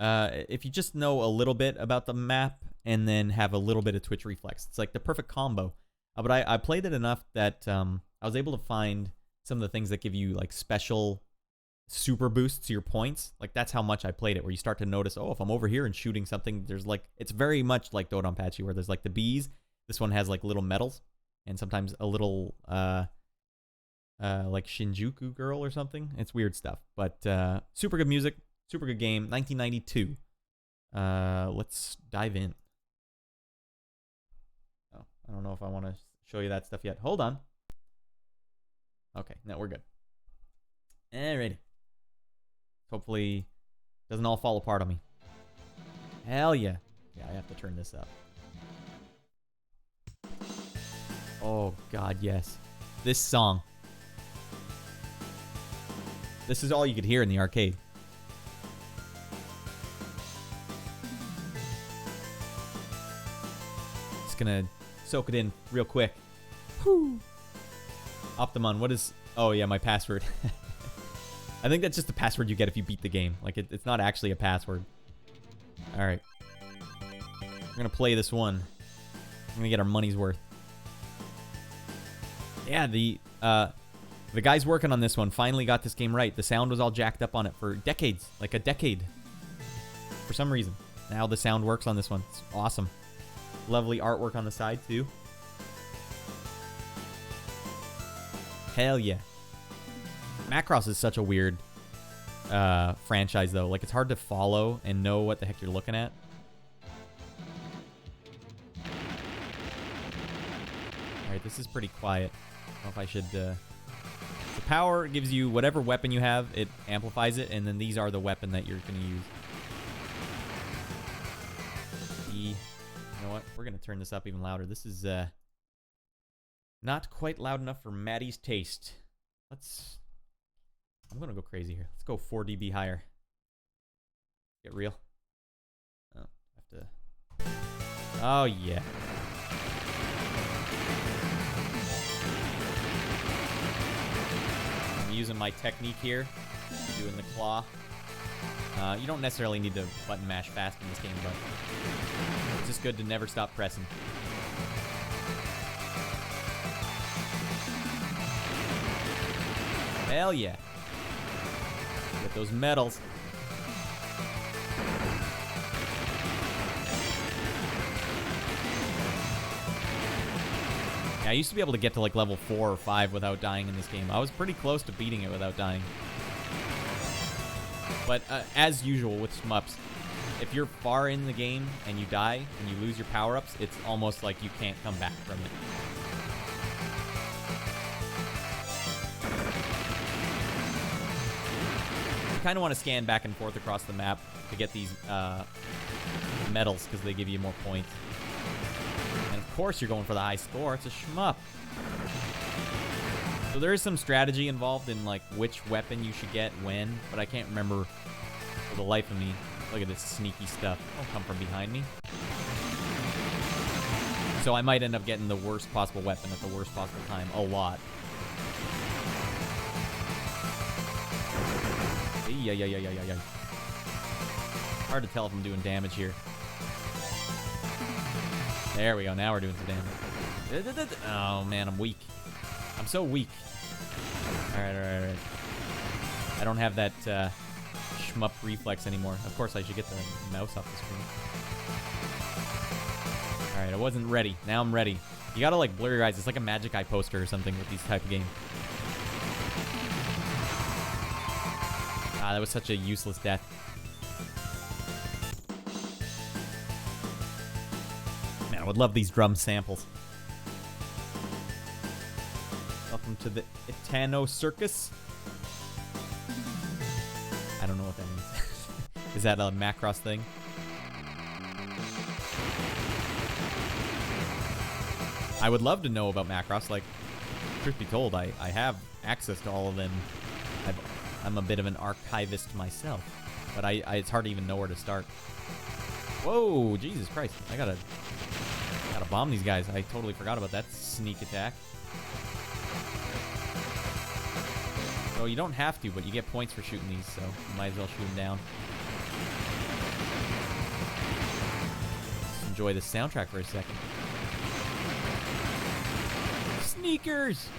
if you just know a little bit about the map and then have a little bit of twitch reflex. It's like the perfect combo. But I played it enough that I was able to find some of the things that give you like special super boosts to your points. Like that's how much I played it, where you start to notice, oh, if I'm over here and shooting something, there's like, it's very much like Dodonpachi where there's like the bees. This one has like little medals and sometimes a little like Shinjuku girl or something. It's weird stuff, but super good music, super good game. 1992. Let's dive in. Oh, I don't know if I want to show you that stuff yet. Hold on. Okay, no, we're good. Alrighty. Hopefully doesn't all fall apart on me. Hell yeah. Yeah, I have to turn this up. Oh god, yes. This song. This is all you could hear in the arcade. Just gonna soak it in real quick. Whew. Optimon, what is... Oh yeah, my password. I think that's just the password you get if you beat the game. Like, it's not actually a password. Alright. We're gonna play this one. We're gonna get our money's worth. Yeah, the guys working on this one finally got this game right. The sound was all jacked up on it for decades. Like a decade. For some reason. Now the sound works on this one. It's awesome. Lovely artwork on the side, too. Hell yeah. Macross is such a weird franchise, though. Like, it's hard to follow and know what the heck you're looking at. Alright, this is pretty quiet. I don't know if I should... The power gives you whatever weapon you have, it amplifies it, and then these are the weapon that you're going to use. You know what? We're going to turn this up even louder. This is not quite loud enough for Maddie's taste. I'm going to go crazy here. Let's go 4 dB higher. Get real. Oh, have to... Oh, yeah. I'm using my technique here. Doing the claw. You don't necessarily need to button mash fast in this game, but it's just good to never stop pressing. Hell yeah. Get those medals. Yeah, I used to be able to get to like level 4 or 5 without dying in this game. I was pretty close to beating it without dying. But as usual with shmups, if you're far in the game and you die and you lose your power-ups, it's almost like you can't come back from it. You kind of want to scan back and forth across the map to get these medals because they give you more points. And of course you're going for the high score. It's a shmup. So there is some strategy involved in like which weapon you should get when, but I can't remember for the life of me. Look at this sneaky stuff. Don't come from behind me. So I might end up getting the worst possible weapon at the worst possible time a lot. Yeah. Hard to tell if I'm doing damage here. There we go. Now we're doing some damage. Oh, man. I'm weak. I'm so weak. All right. I don't have that shmup reflex anymore. Of course, I should get the mouse off the screen. All right. I wasn't ready. Now I'm ready. You got to, like, blur your eyes. It's like a Magic Eye poster or something with these type of games. Ah, that was such a useless death. Man, I would love these drum samples. Welcome to the Itano Circus. I don't know what that means. Is that a Macross thing? I would love to know about Macross. Like, truth be told, I have access to all of them. I'm a bit of an archivist myself, but it's hard to even know where to start. Whoa, Jesus Christ. I gotta bomb these guys. I totally forgot about that sneak attack. So you don't have to, but you get points for shooting these, so you might as well shoot them down. Just enjoy the soundtrack for a second. Sneakers!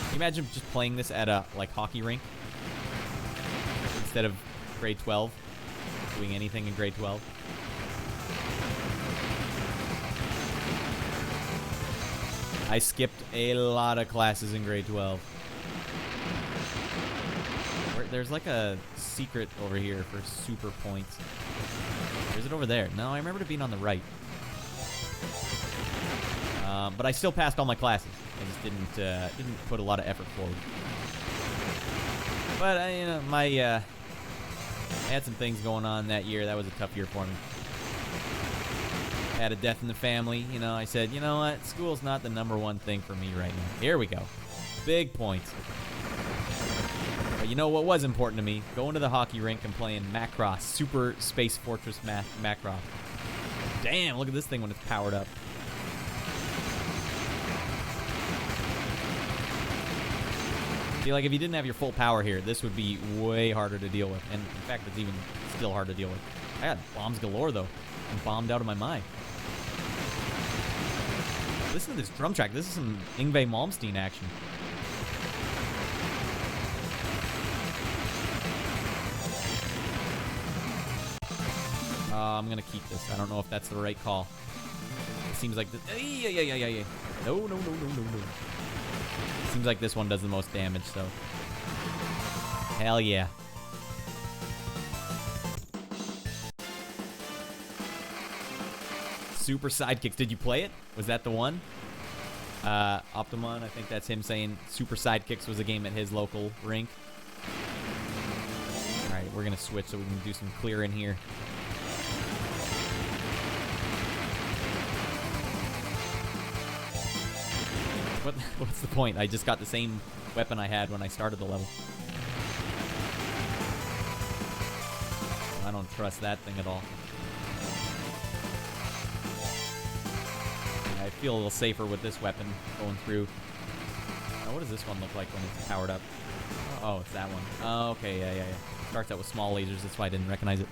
Can you imagine just playing this at a, like, hockey rink? Instead of grade 12? Doing anything in grade 12? I skipped a lot of classes in grade 12. There's like a secret over here for super points. Or is it over there? No, I remember it being on the right. But I still passed all my classes. I just didn't put a lot of effort forward. But I had some things going on that year. That was a tough year for me. I had a death in the family. You know, I said, you know what? School's not the #1 thing for me right now. Here we go. Big points. But you know what was important to me? Going to the hockey rink and playing Macross, Super Space Fortress Macross. Damn, look at this thing when it's powered up. See, like, if you didn't have your full power here, this would be way harder to deal with. And, in fact, it's even still hard to deal with. I had bombs galore, though. I'm bombed out of my mind. Listen to this drum track. This is some Yngwie Malmsteen action. I'm going to keep this. I don't know if that's the right call. It seems like this... Yeah. No. Seems like this one does the most damage, so... Hell yeah. Super Sidekicks. Did you play it? Was that the one? Optimon, I think that's him saying Super Sidekicks was a game at his local rink. Alright, we're going to switch so we can do some clearing here. What's the point? I just got the same weapon I had when I started the level. I don't trust that thing at all. I feel a little safer with this weapon going through. Now, what does this one look like when it's powered up? Oh, it's that one. Oh, okay, yeah. Starts out with small lasers, that's why I didn't recognize it.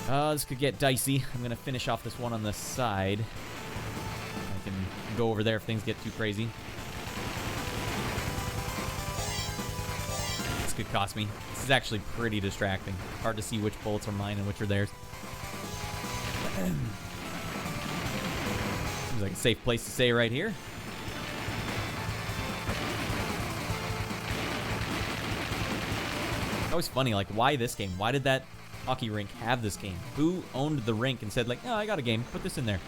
This could get dicey. I'm gonna finish off this one on the side. I can go over there if things get too crazy. This could cost me. This is actually pretty distracting. Hard to see which bullets are mine and which are theirs. Seems like a safe place to stay right here. It's always funny, like, why this game? Why did that hockey rink have this game? Who owned the rink and said, like, oh, I got a game. Put this in there.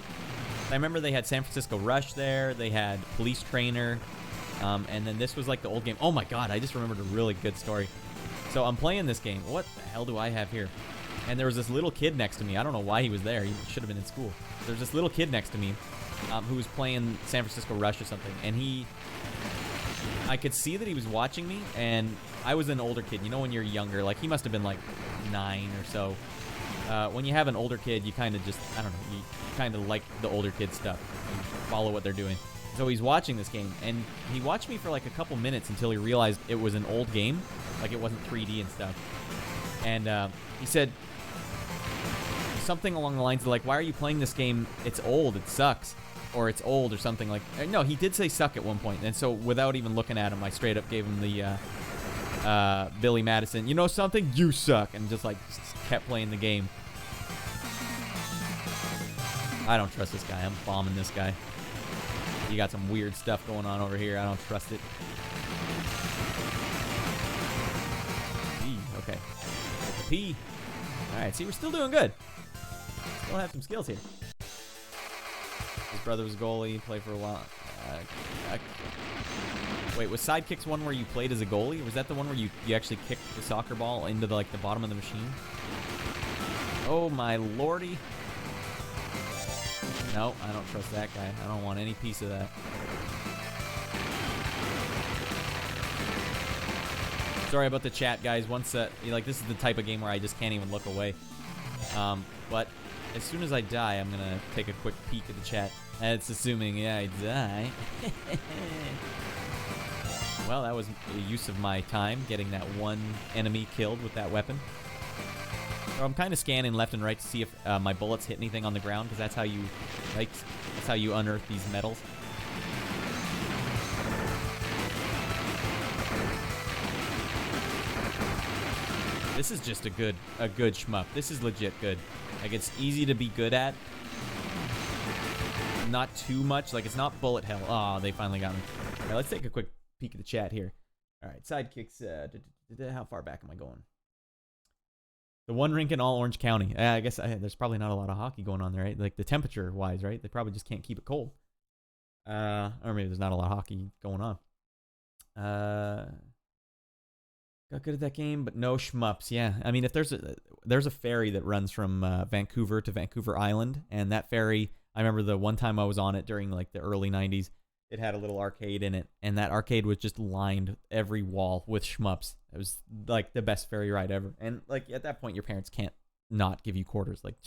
I remember they had San Francisco Rush there. They had Police Trainer. And then this was like the old game. Oh my god, I just remembered a really good story. So I'm playing this game. What the hell do I have here? And there was this little kid next to me. I don't know why he was there. He should have been in school. There's this little kid next to me who was playing San Francisco Rush or something. And I could see that he was watching me, and I was an older kid. You know when you're younger, like he must have been like 9 or so. When you have an older kid, you kind of just, I don't know, you kind of like the older kid stuff. You follow what they're doing. So he's watching this game, and he watched me for like a couple minutes until he realized it was an old game. Like it wasn't 3D and stuff. And he said something along the lines of like, why are you playing this game? It's old, it sucks. Or it's old or something like. No, he did say suck at one point. And so without even looking at him, I straight up gave him the Billy Madison, you know something? You suck. And just like kept playing the game. I don't trust this guy. I'm bombing this guy. You got some weird stuff going on over here. I don't trust it. P. Okay. P. Alright, see, we're still doing good. Still have some skills here. His brother was goalie. Played for a while. Wait, was Sidekicks one where you played as a goalie? Or was that the one where you actually kicked the soccer ball into the bottom of the machine? Oh my lordy. No, I don't trust that guy. I don't want any piece of that. Sorry about the chat, guys. Once this is the type of game where I just can't even look away. But as soon as I die, I'm gonna take a quick peek at the chat. It's assuming, yeah, I die. Well, that was a use of my time, getting that one enemy killed with that weapon. So I'm kind of scanning left and right to see if my bullets hit anything on the ground, because that's how you, that's how you unearth these medals. This is just a good shmup. This is legit good. Like, it's easy to be good at. Not too much. Like, it's not bullet hell. Oh, they finally got me. All right, let's take a quick peek at the chat here. All right, Sidekicks. How far back am I going? The one rink in all Orange County. I guess there's probably not a lot of hockey going on there, right? Like, the temperature-wise, right? They probably just can't keep it cold. Or maybe there's not a lot of hockey going on. Got good at that game, but no shmups. Yeah, I mean, if there's a ferry that runs from Vancouver to Vancouver Island, and that ferry, I remember the one time I was on it during like the early 90s, it had a little arcade in it, and that arcade was just lined every wall with shmups. It was like the best ferry ride ever. And like at that point, your parents can't not give you quarters. Like,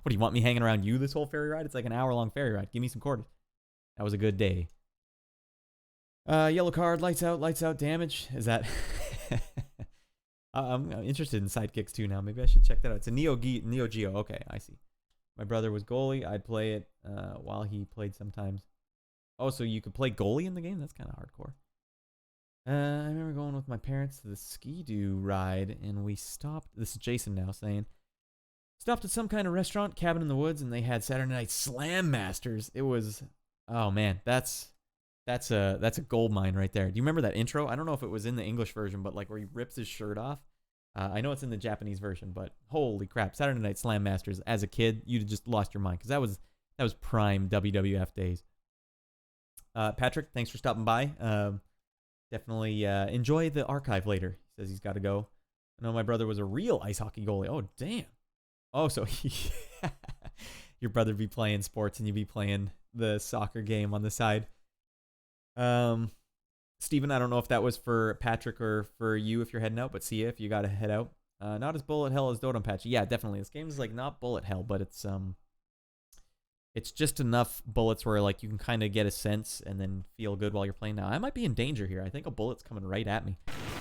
what do you want me hanging around you this whole ferry ride? It's like an hour-long ferry ride. Give me some quarters. That was a good day. Yellow card, lights out, damage. Is that? I'm interested in Sidekicks too now. Maybe I should check that out. It's a Neo Geo. Okay, I see. My brother was goalie. I'd play it while he played sometimes. Oh, so you could play goalie in the game? That's kind of hardcore. I remember going with my parents to the Ski-Doo ride, and we stopped. This is Jason now saying, stopped at some kind of restaurant, cabin in the woods, and they had Saturday Night Slam Masters. It was, oh man, that's a gold mine right there. Do you remember that intro? I don't know if it was in the English version, but like where he rips his shirt off. I know it's in the Japanese version, but holy crap, Saturday Night Slam Masters. As a kid, you'd just lost your mind, because that was prime WWF days. Patrick, thanks for stopping by. Definitely enjoy the archive later. He says he's got to go. I know my brother was a real ice hockey goalie. Oh, damn. Oh, so your brother be playing sports and you be playing the soccer game on the side. Steven, I don't know if that was for Patrick or for you if you're heading out, but see you if you got to head out. Not as bullet hell as Dodonpachi. Yeah, definitely. This game is like not bullet hell, but it's just enough bullets where like you can kind of get a sense and then feel good while you're playing. Now, I might be in danger here. I think a bullet's coming right at me.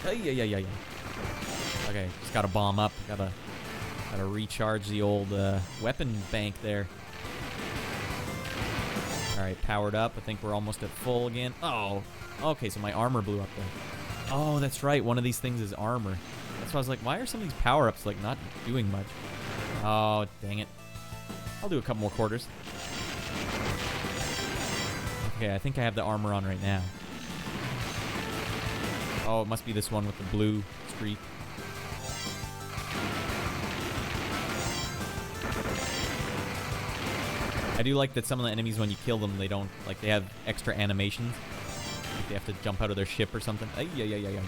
Yeah. Okay, just got to bomb up. Gotta recharge the old weapon bank there. All right, powered up. I think we're almost at full again. Oh, okay, so my armor blew up there. Oh, that's right. One of these things is armor. That's why I was like, why are some of these power-ups like not doing much? Oh, dang it. I'll do a couple more quarters. Okay, I think I have the armor on right now. Oh, it must be this one with the blue streak. I do like that some of the enemies, when you kill them, they don't, like, they have extra animations. Like they have to jump out of their ship or something. Ay, ay, ay, ay, ay.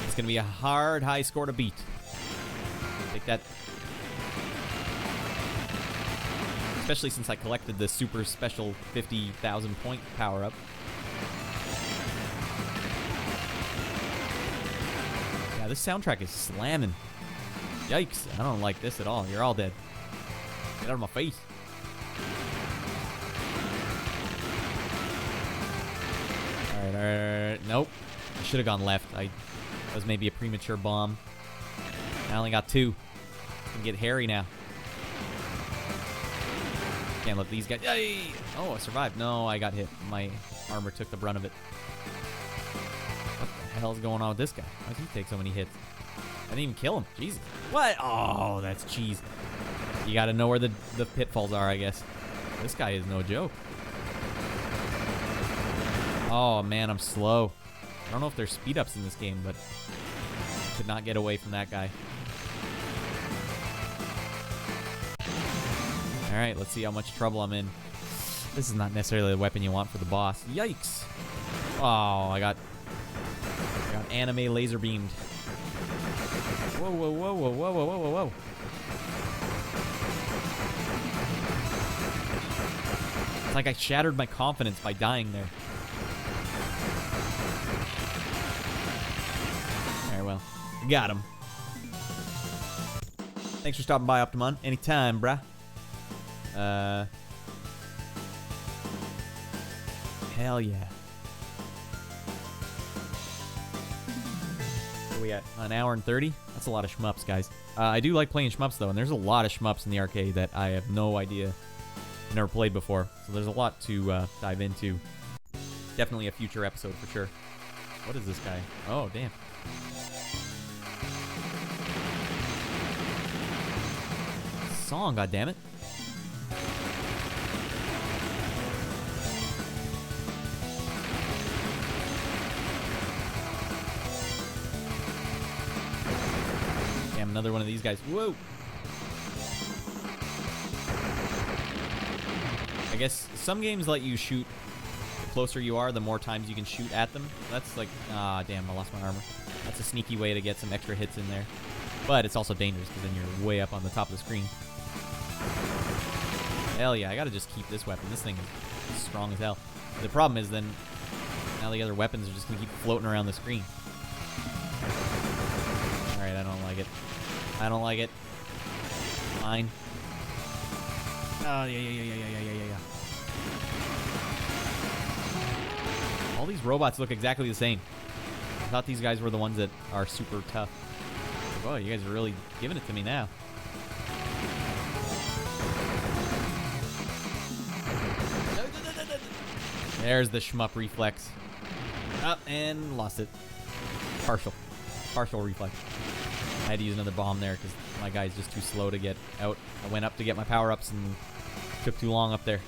It's going to be a hard high score to beat. Take that. Especially since I collected the super special 50,000 point power-up. Yeah, this soundtrack is slamming. Yikes, I don't like this at all. You're all dead. Get out of my face. Alright. Nope. I should have gone left. That was maybe a premature bomb. I only got 2. It's gonna get hairy now. Can't let these guys... Yay! Oh, I survived. No, I got hit. My armor took the brunt of it. What the hell's going on with this guy? Why does he take so many hits? I didn't even kill him. Jesus. What? Oh, that's cheese. You gotta know where the pitfalls are, I guess. This guy is no joke. Oh, man, I'm slow. I don't know if there's speed-ups in this game, but could not get away from that guy. Alright, let's see how much trouble I'm in. This is not necessarily the weapon you want for the boss. Yikes! Oh, I got anime laser beamed. Whoa, whoa, whoa, whoa, whoa, whoa, whoa, whoa. It's like I shattered my confidence by dying there. Alright, well, got him. Thanks for stopping by, Optimon. Anytime, bruh. Hell yeah. Where are we at? An hour and 30? That's a lot of shmups, guys. I do like playing shmups, though, and there's a lot of shmups in the arcade that I have no idea. I've never played before, so there's a lot to dive into. Definitely a future episode for sure. What is this guy? Oh, damn. Song, goddammit. Damn, another one of these guys. Whoa! I guess some games let you shoot. The closer you are, the more times you can shoot at them. That's like, ah, damn, I lost my armor. That's a sneaky way to get some extra hits in there. But it's also dangerous because then you're way up on the top of the screen. Hell yeah, I gotta just keep this weapon. This thing is strong as hell. The problem is then, now the other weapons are just gonna keep floating around the screen. Alright, I don't like it. I don't like it. Fine. Oh, yeah. All these robots look exactly the same. I thought these guys were the ones that are super tough. Oh, you guys are really giving it to me now. There's the shmup reflex. Oh, and lost it. Partial reflex. I had to use another bomb there because my guy's just too slow to get out. I went up to get my power-ups and took too long up there.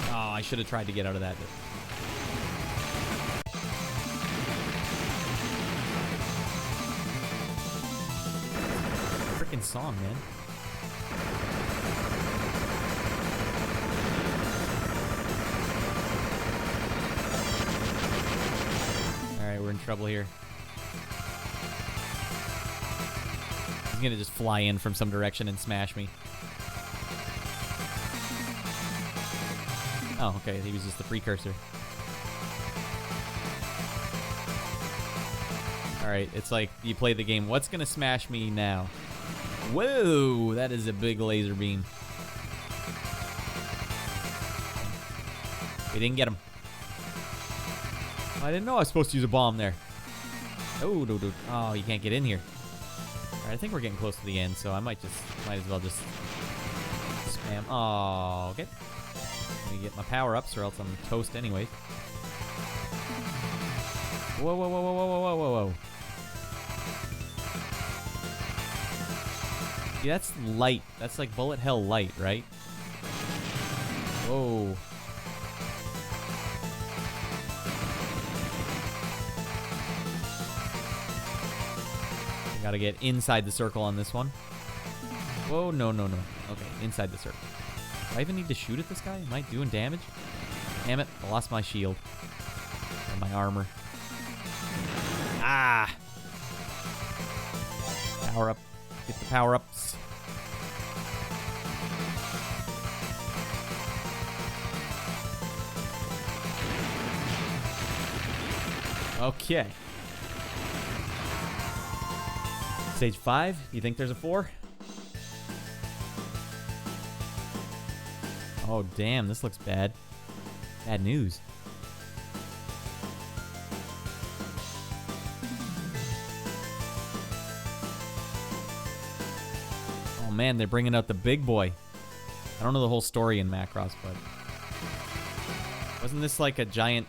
Oh, I should have tried to get out of that. Freaking song, man. Alright, we're in trouble here. He's gonna just fly in from some direction and smash me. Oh, okay, he was just the precursor. Alright, it's like you play the game, what's gonna smash me now? Whoa, that is a big laser beam. We didn't get him. I didn't know I was supposed to use a bomb there. Oh, dude. Oh, you can't get in here. Alright, I think we're getting close to the end, so I might as well just spam. Oh, okay. Let me get my power-ups or else I'm toast anyways. Whoa. See, that's light. That's like bullet hell light, right? Whoa. Gotta get inside the circle on this one. Whoa, no. Okay, inside the circle. Do I even need to shoot at this guy? Am I doing damage? Damn it, I lost my shield. And my armor. Ah! Power up. Get the power-ups. Okay. Stage 5. You think there's a 4? Oh, damn. This looks bad. Bad news. Oh, man. They're bringing out the big boy. I don't know the whole story in Macross, but... wasn't this like a giant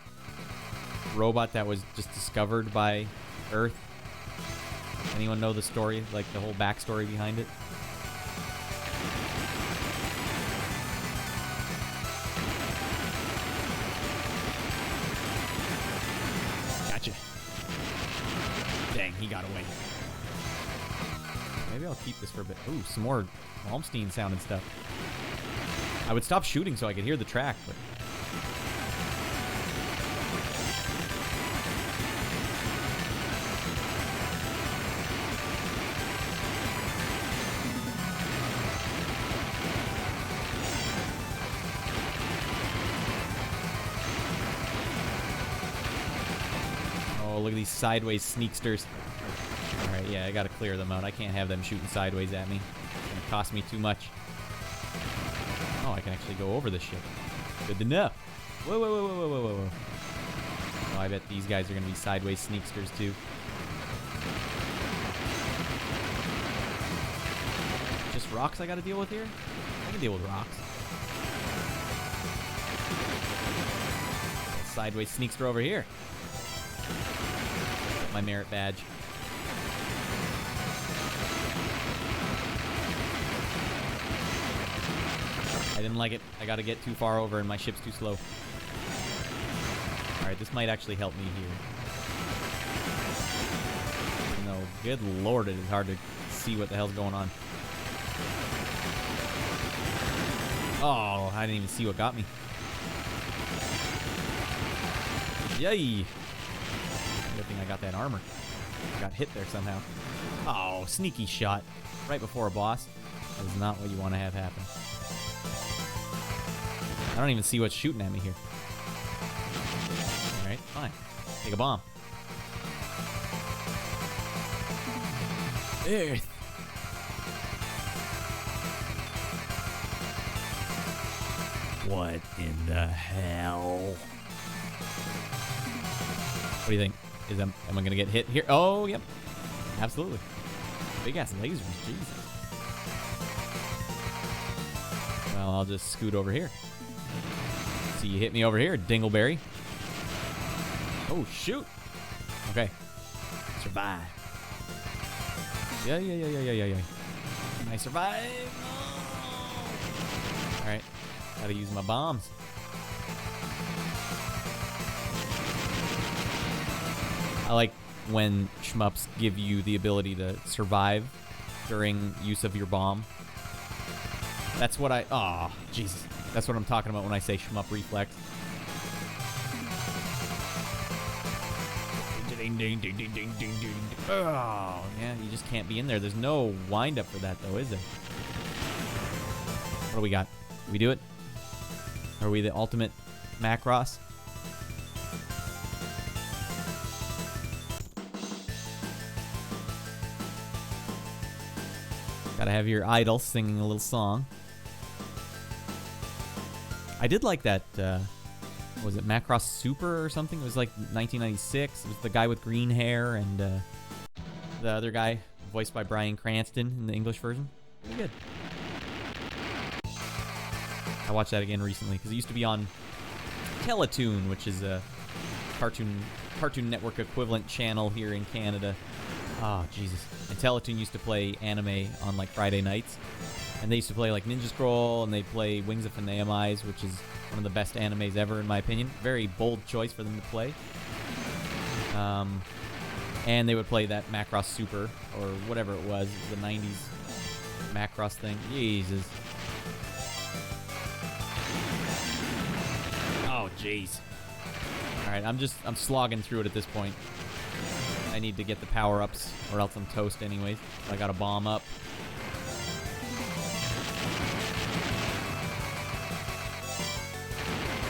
robot that was just discovered by Earth? Anyone know the story? Like the whole backstory behind it? Gotcha. Dang, he got away. Maybe I'll keep this for a bit. Ooh, some more Malmsteen sound and stuff. I would stop shooting so I could hear the track, but... look at these sideways sneaksters. Alright, yeah, I gotta clear them out. I can't have them shooting sideways at me. It's gonna cost me too much. Oh, I can actually go over this shit. Good to know. Whoa. Oh, I bet these guys are gonna be sideways sneaksters too. Just rocks I gotta deal with here? I can deal with rocks. Sideways sneakster over here. My merit badge. I didn't like it. I gotta get too far over and my ship's too slow. Alright, this might actually help me here. No, good lord, it is hard to see what the hell's going on. Oh, I didn't even see what got me. Yay! Good thing I got that armor. I got hit there somehow. Oh, sneaky shot. Right before a boss. That is not what you want to have happen. I don't even see what's shooting at me here. Alright, fine. Take a bomb. Earth. What in the hell? What do you think? Am I gonna get hit here? Oh, yep. Absolutely. Big ass lasers, Jesus. Well, I'll just scoot over here. See you hit me over here, Dingleberry. Oh, shoot. Okay. Survive. Yeah. Can I survive? Oh. Alright. Gotta use my bombs. I like when shmups give you the ability to survive during use of your bomb. That's what I... Oh, Jesus. That's what I'm talking about when I say shmup reflex. Ding, ding, ding, ding, ding, ding, ding. Oh, yeah, you just can't be in there. There's no wind-up for that, though, is there? What do we got? Do we do it? Are we the ultimate Macross? Gotta have your idol singing a little song. I did like that, was it Macross Super or something? It was like 1996. It was the guy with green hair and the other guy, voiced by Bryan Cranston in the English version. Pretty good. I watched that again recently because it used to be on Teletoon, which is a Cartoon Network equivalent channel here in Canada. Oh, Jesus. And Teletoon used to play anime on, like, Friday nights. And they used to play, like, Ninja Scroll, and they play Wings of Phaneamais, which is one of the best animes ever, in my opinion. Very bold choice for them to play. And they would play that Macross Super, or whatever it was, the 90s Macross thing. Jesus. Oh, jeez. Alright, I'm slogging through it at this point. I need to get the power-ups, or else I'm toast anyways. I got a bomb up.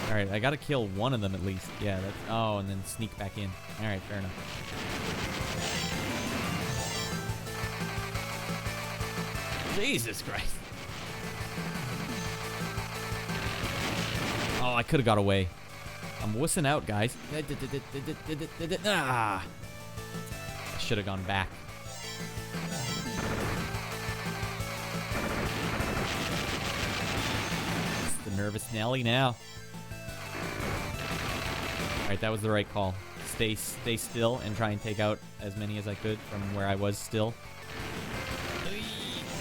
Alright, I gotta kill one of them at least. Yeah, that's... Oh, and then sneak back in. Alright, fair enough. Jesus Christ. Oh, I could have got away. I'm wussing out, guys. Ah! I should have gone back. It's the nervous Nelly now. Alright, that was the right call. Stay still and try and take out as many as I could from where I was still.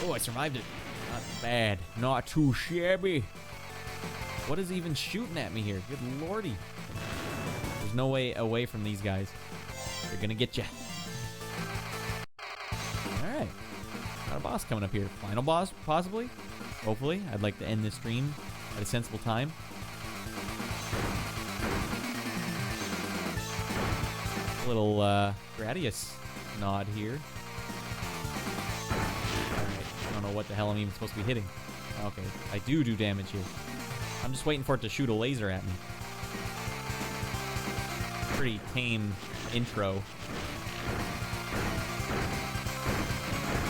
Oh, I survived it. Not bad. Not too shabby. What is even shooting at me here? Good lordy. There's no way away from these guys. They're gonna get you. Alright. Got a boss coming up here. Final boss, possibly? Hopefully. I'd like to end this stream at a sensible time. A little Gradius nod here. I don't know what the hell I'm even supposed to be hitting. Okay, I do damage here. I'm just waiting for it to shoot a laser at me. Pretty tame intro.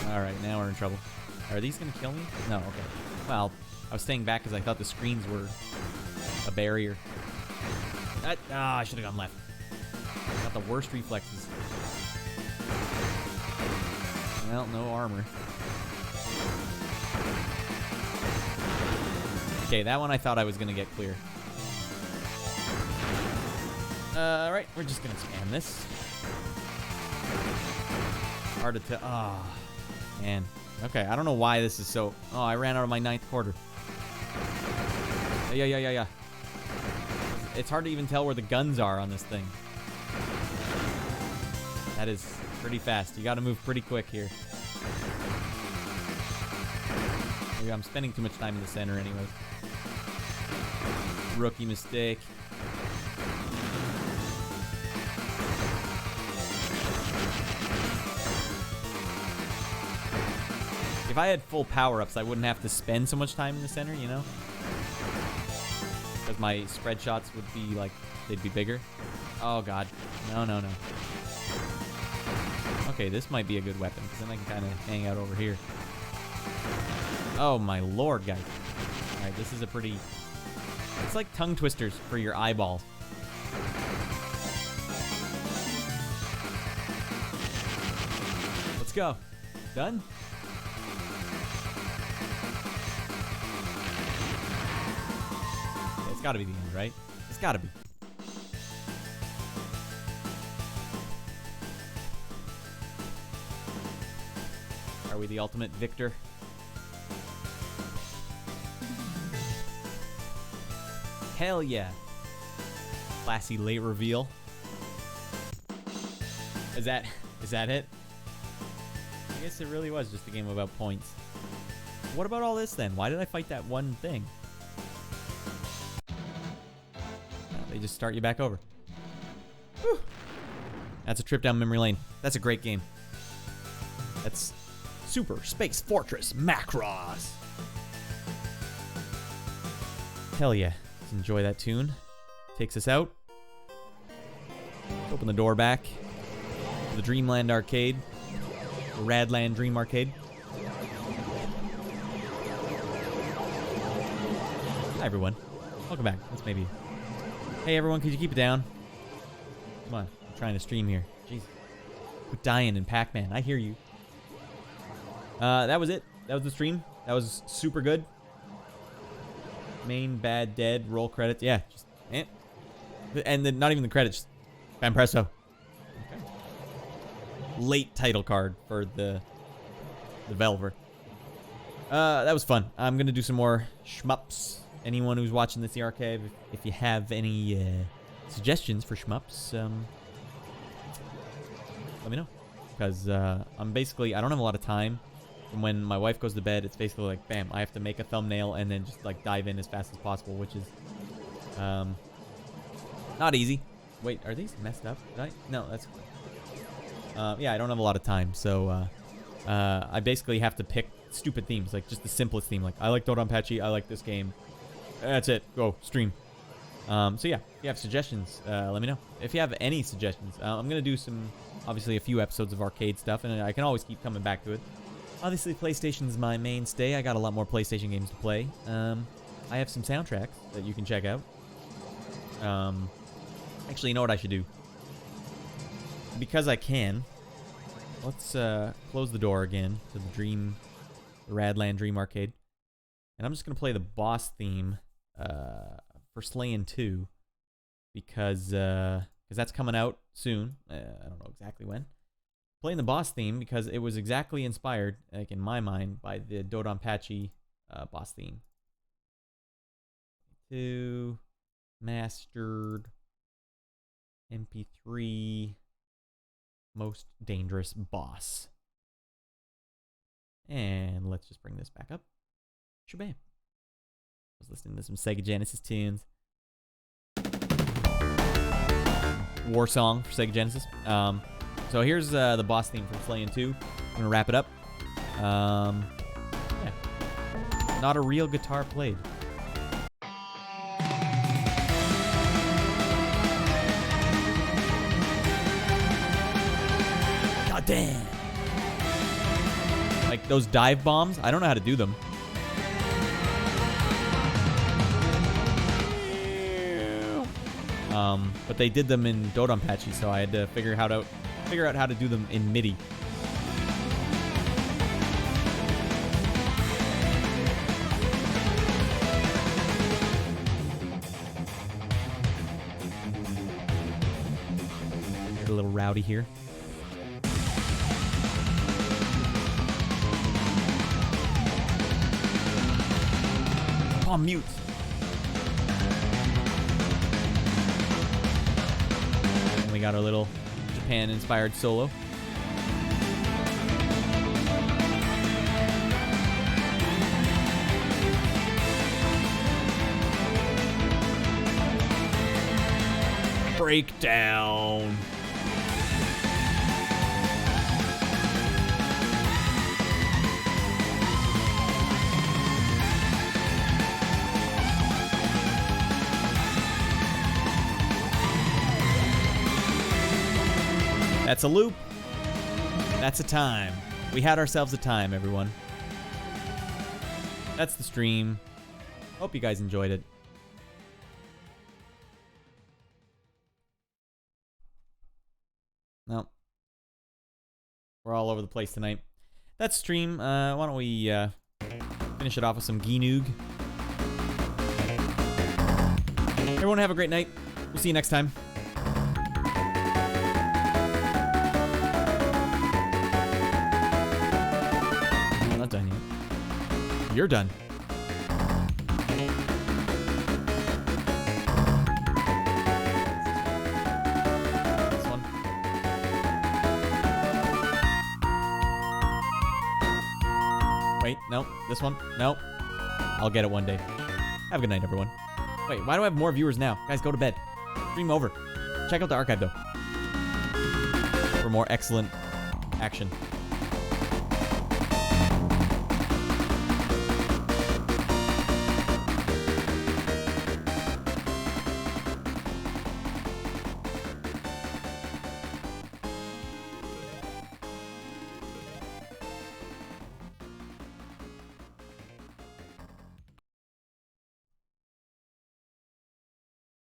Alright, now we're in trouble. Are these gonna kill me? No, okay. Well, I was staying back because I thought the screens were a barrier. I should have gone left. Got the worst reflexes. Well, no armor. Okay, that one I thought I was gonna get clear. Alright, we're just gonna spam this. Hard to tell. Oh, man. Okay, I don't know why this is so... Oh, I ran out of my 9th quarter. Yeah. It's hard to even tell where the guns are on this thing. That is pretty fast. You gotta move pretty quick here. Maybe I'm spending too much time in the center anyways. Rookie mistake. If I had full power-ups, I wouldn't have to spend so much time in the center, you know? Because my spread shots would be like, they'd be bigger. Oh god. No. Okay, this might be a good weapon, because then I can kind of hang out over here. Oh my lord, guys. Alright, this is a pretty... It's like tongue twisters for your eyeballs. Let's go. Done? Yeah, it's gotta be the end, right? It's gotta be. Are we the ultimate victor? Hell yeah. Classy late reveal. Is that it? I guess it really was just a game about points. What about all this then? Why did I fight that one thing? Well, they just start you back over. Whew. That's a trip down memory lane. That's a great game. That's Super Space Fortress Macross. Hell yeah. Let's enjoy that tune. Takes us out. Open the door back. The Dreamland Arcade. The Radd Land Dream Arcade. Hi everyone. Welcome back. That's maybe... Hey everyone, could you keep it down? Come on. I'm trying to stream here. Jeez. Quit dying in Pac-Man. I hear you. That was it. That was the stream. That was super good. Main, bad, dead, roll credits. Yeah. Just, and then not even the credits. Just bam presto. Okay. Late title card for the developer. That was fun. I'm going to do some more shmups. Anyone who's watching this in the archive, if you have any suggestions for shmups, let me know. Because I'm basically, I don't have a lot of time. And when my wife goes to bed, it's basically like, bam, I have to make a thumbnail and then just like dive in as fast as possible, which is not easy. Wait, are these messed up? No, that's fine. Yeah, I don't have a lot of time, so I basically have to pick stupid themes, like just the simplest theme. Like, I like Dodonpachi, I like this game. That's it. Go, stream. So yeah, if you have suggestions, let me know. If you have any suggestions, I'm going to do obviously a few episodes of arcade stuff, and I can always keep coming back to it. Obviously, PlayStation's my mainstay. I got a lot more PlayStation games to play. I have some soundtracks that you can check out. Actually, you know what I should do? Because I can, let's close the door again to the Radd Land Dream Arcade. And I'm just going to play the boss theme for Slayin' 2 because that's coming out soon. I don't know exactly when. Playing the boss theme because it was exactly inspired, like in my mind, by the Dodonpachi boss theme. 2 mastered MP3 most dangerous boss. And let's just bring this back up. Shabam. I was listening to some Sega Genesis tunes. War song for Sega Genesis. So here's the boss theme from Slayin' 2. I'm gonna wrap it up. Yeah. Not a real guitar played. God damn. Like those dive bombs, I don't know how to do them. But they did them in Dodonpachi, so I had to figure out how to do them in MIDI. Get a little rowdy here. On mute. And we got our little Japan-inspired solo. Breakdown. That's a loop. That's a time. We had ourselves a time, everyone. That's the stream. Hope you guys enjoyed it. No. We're all over the place tonight. That's stream. Why don't we finish it off with some Ginoog. Everyone have a great night. We'll see you next time. Done yet. You're done. This one. Wait, no. This one. No. I'll get it one day. Have a good night, everyone. Wait, why do I have more viewers now? Guys, go to bed. Stream over. Check out the archive, though, for more excellent action.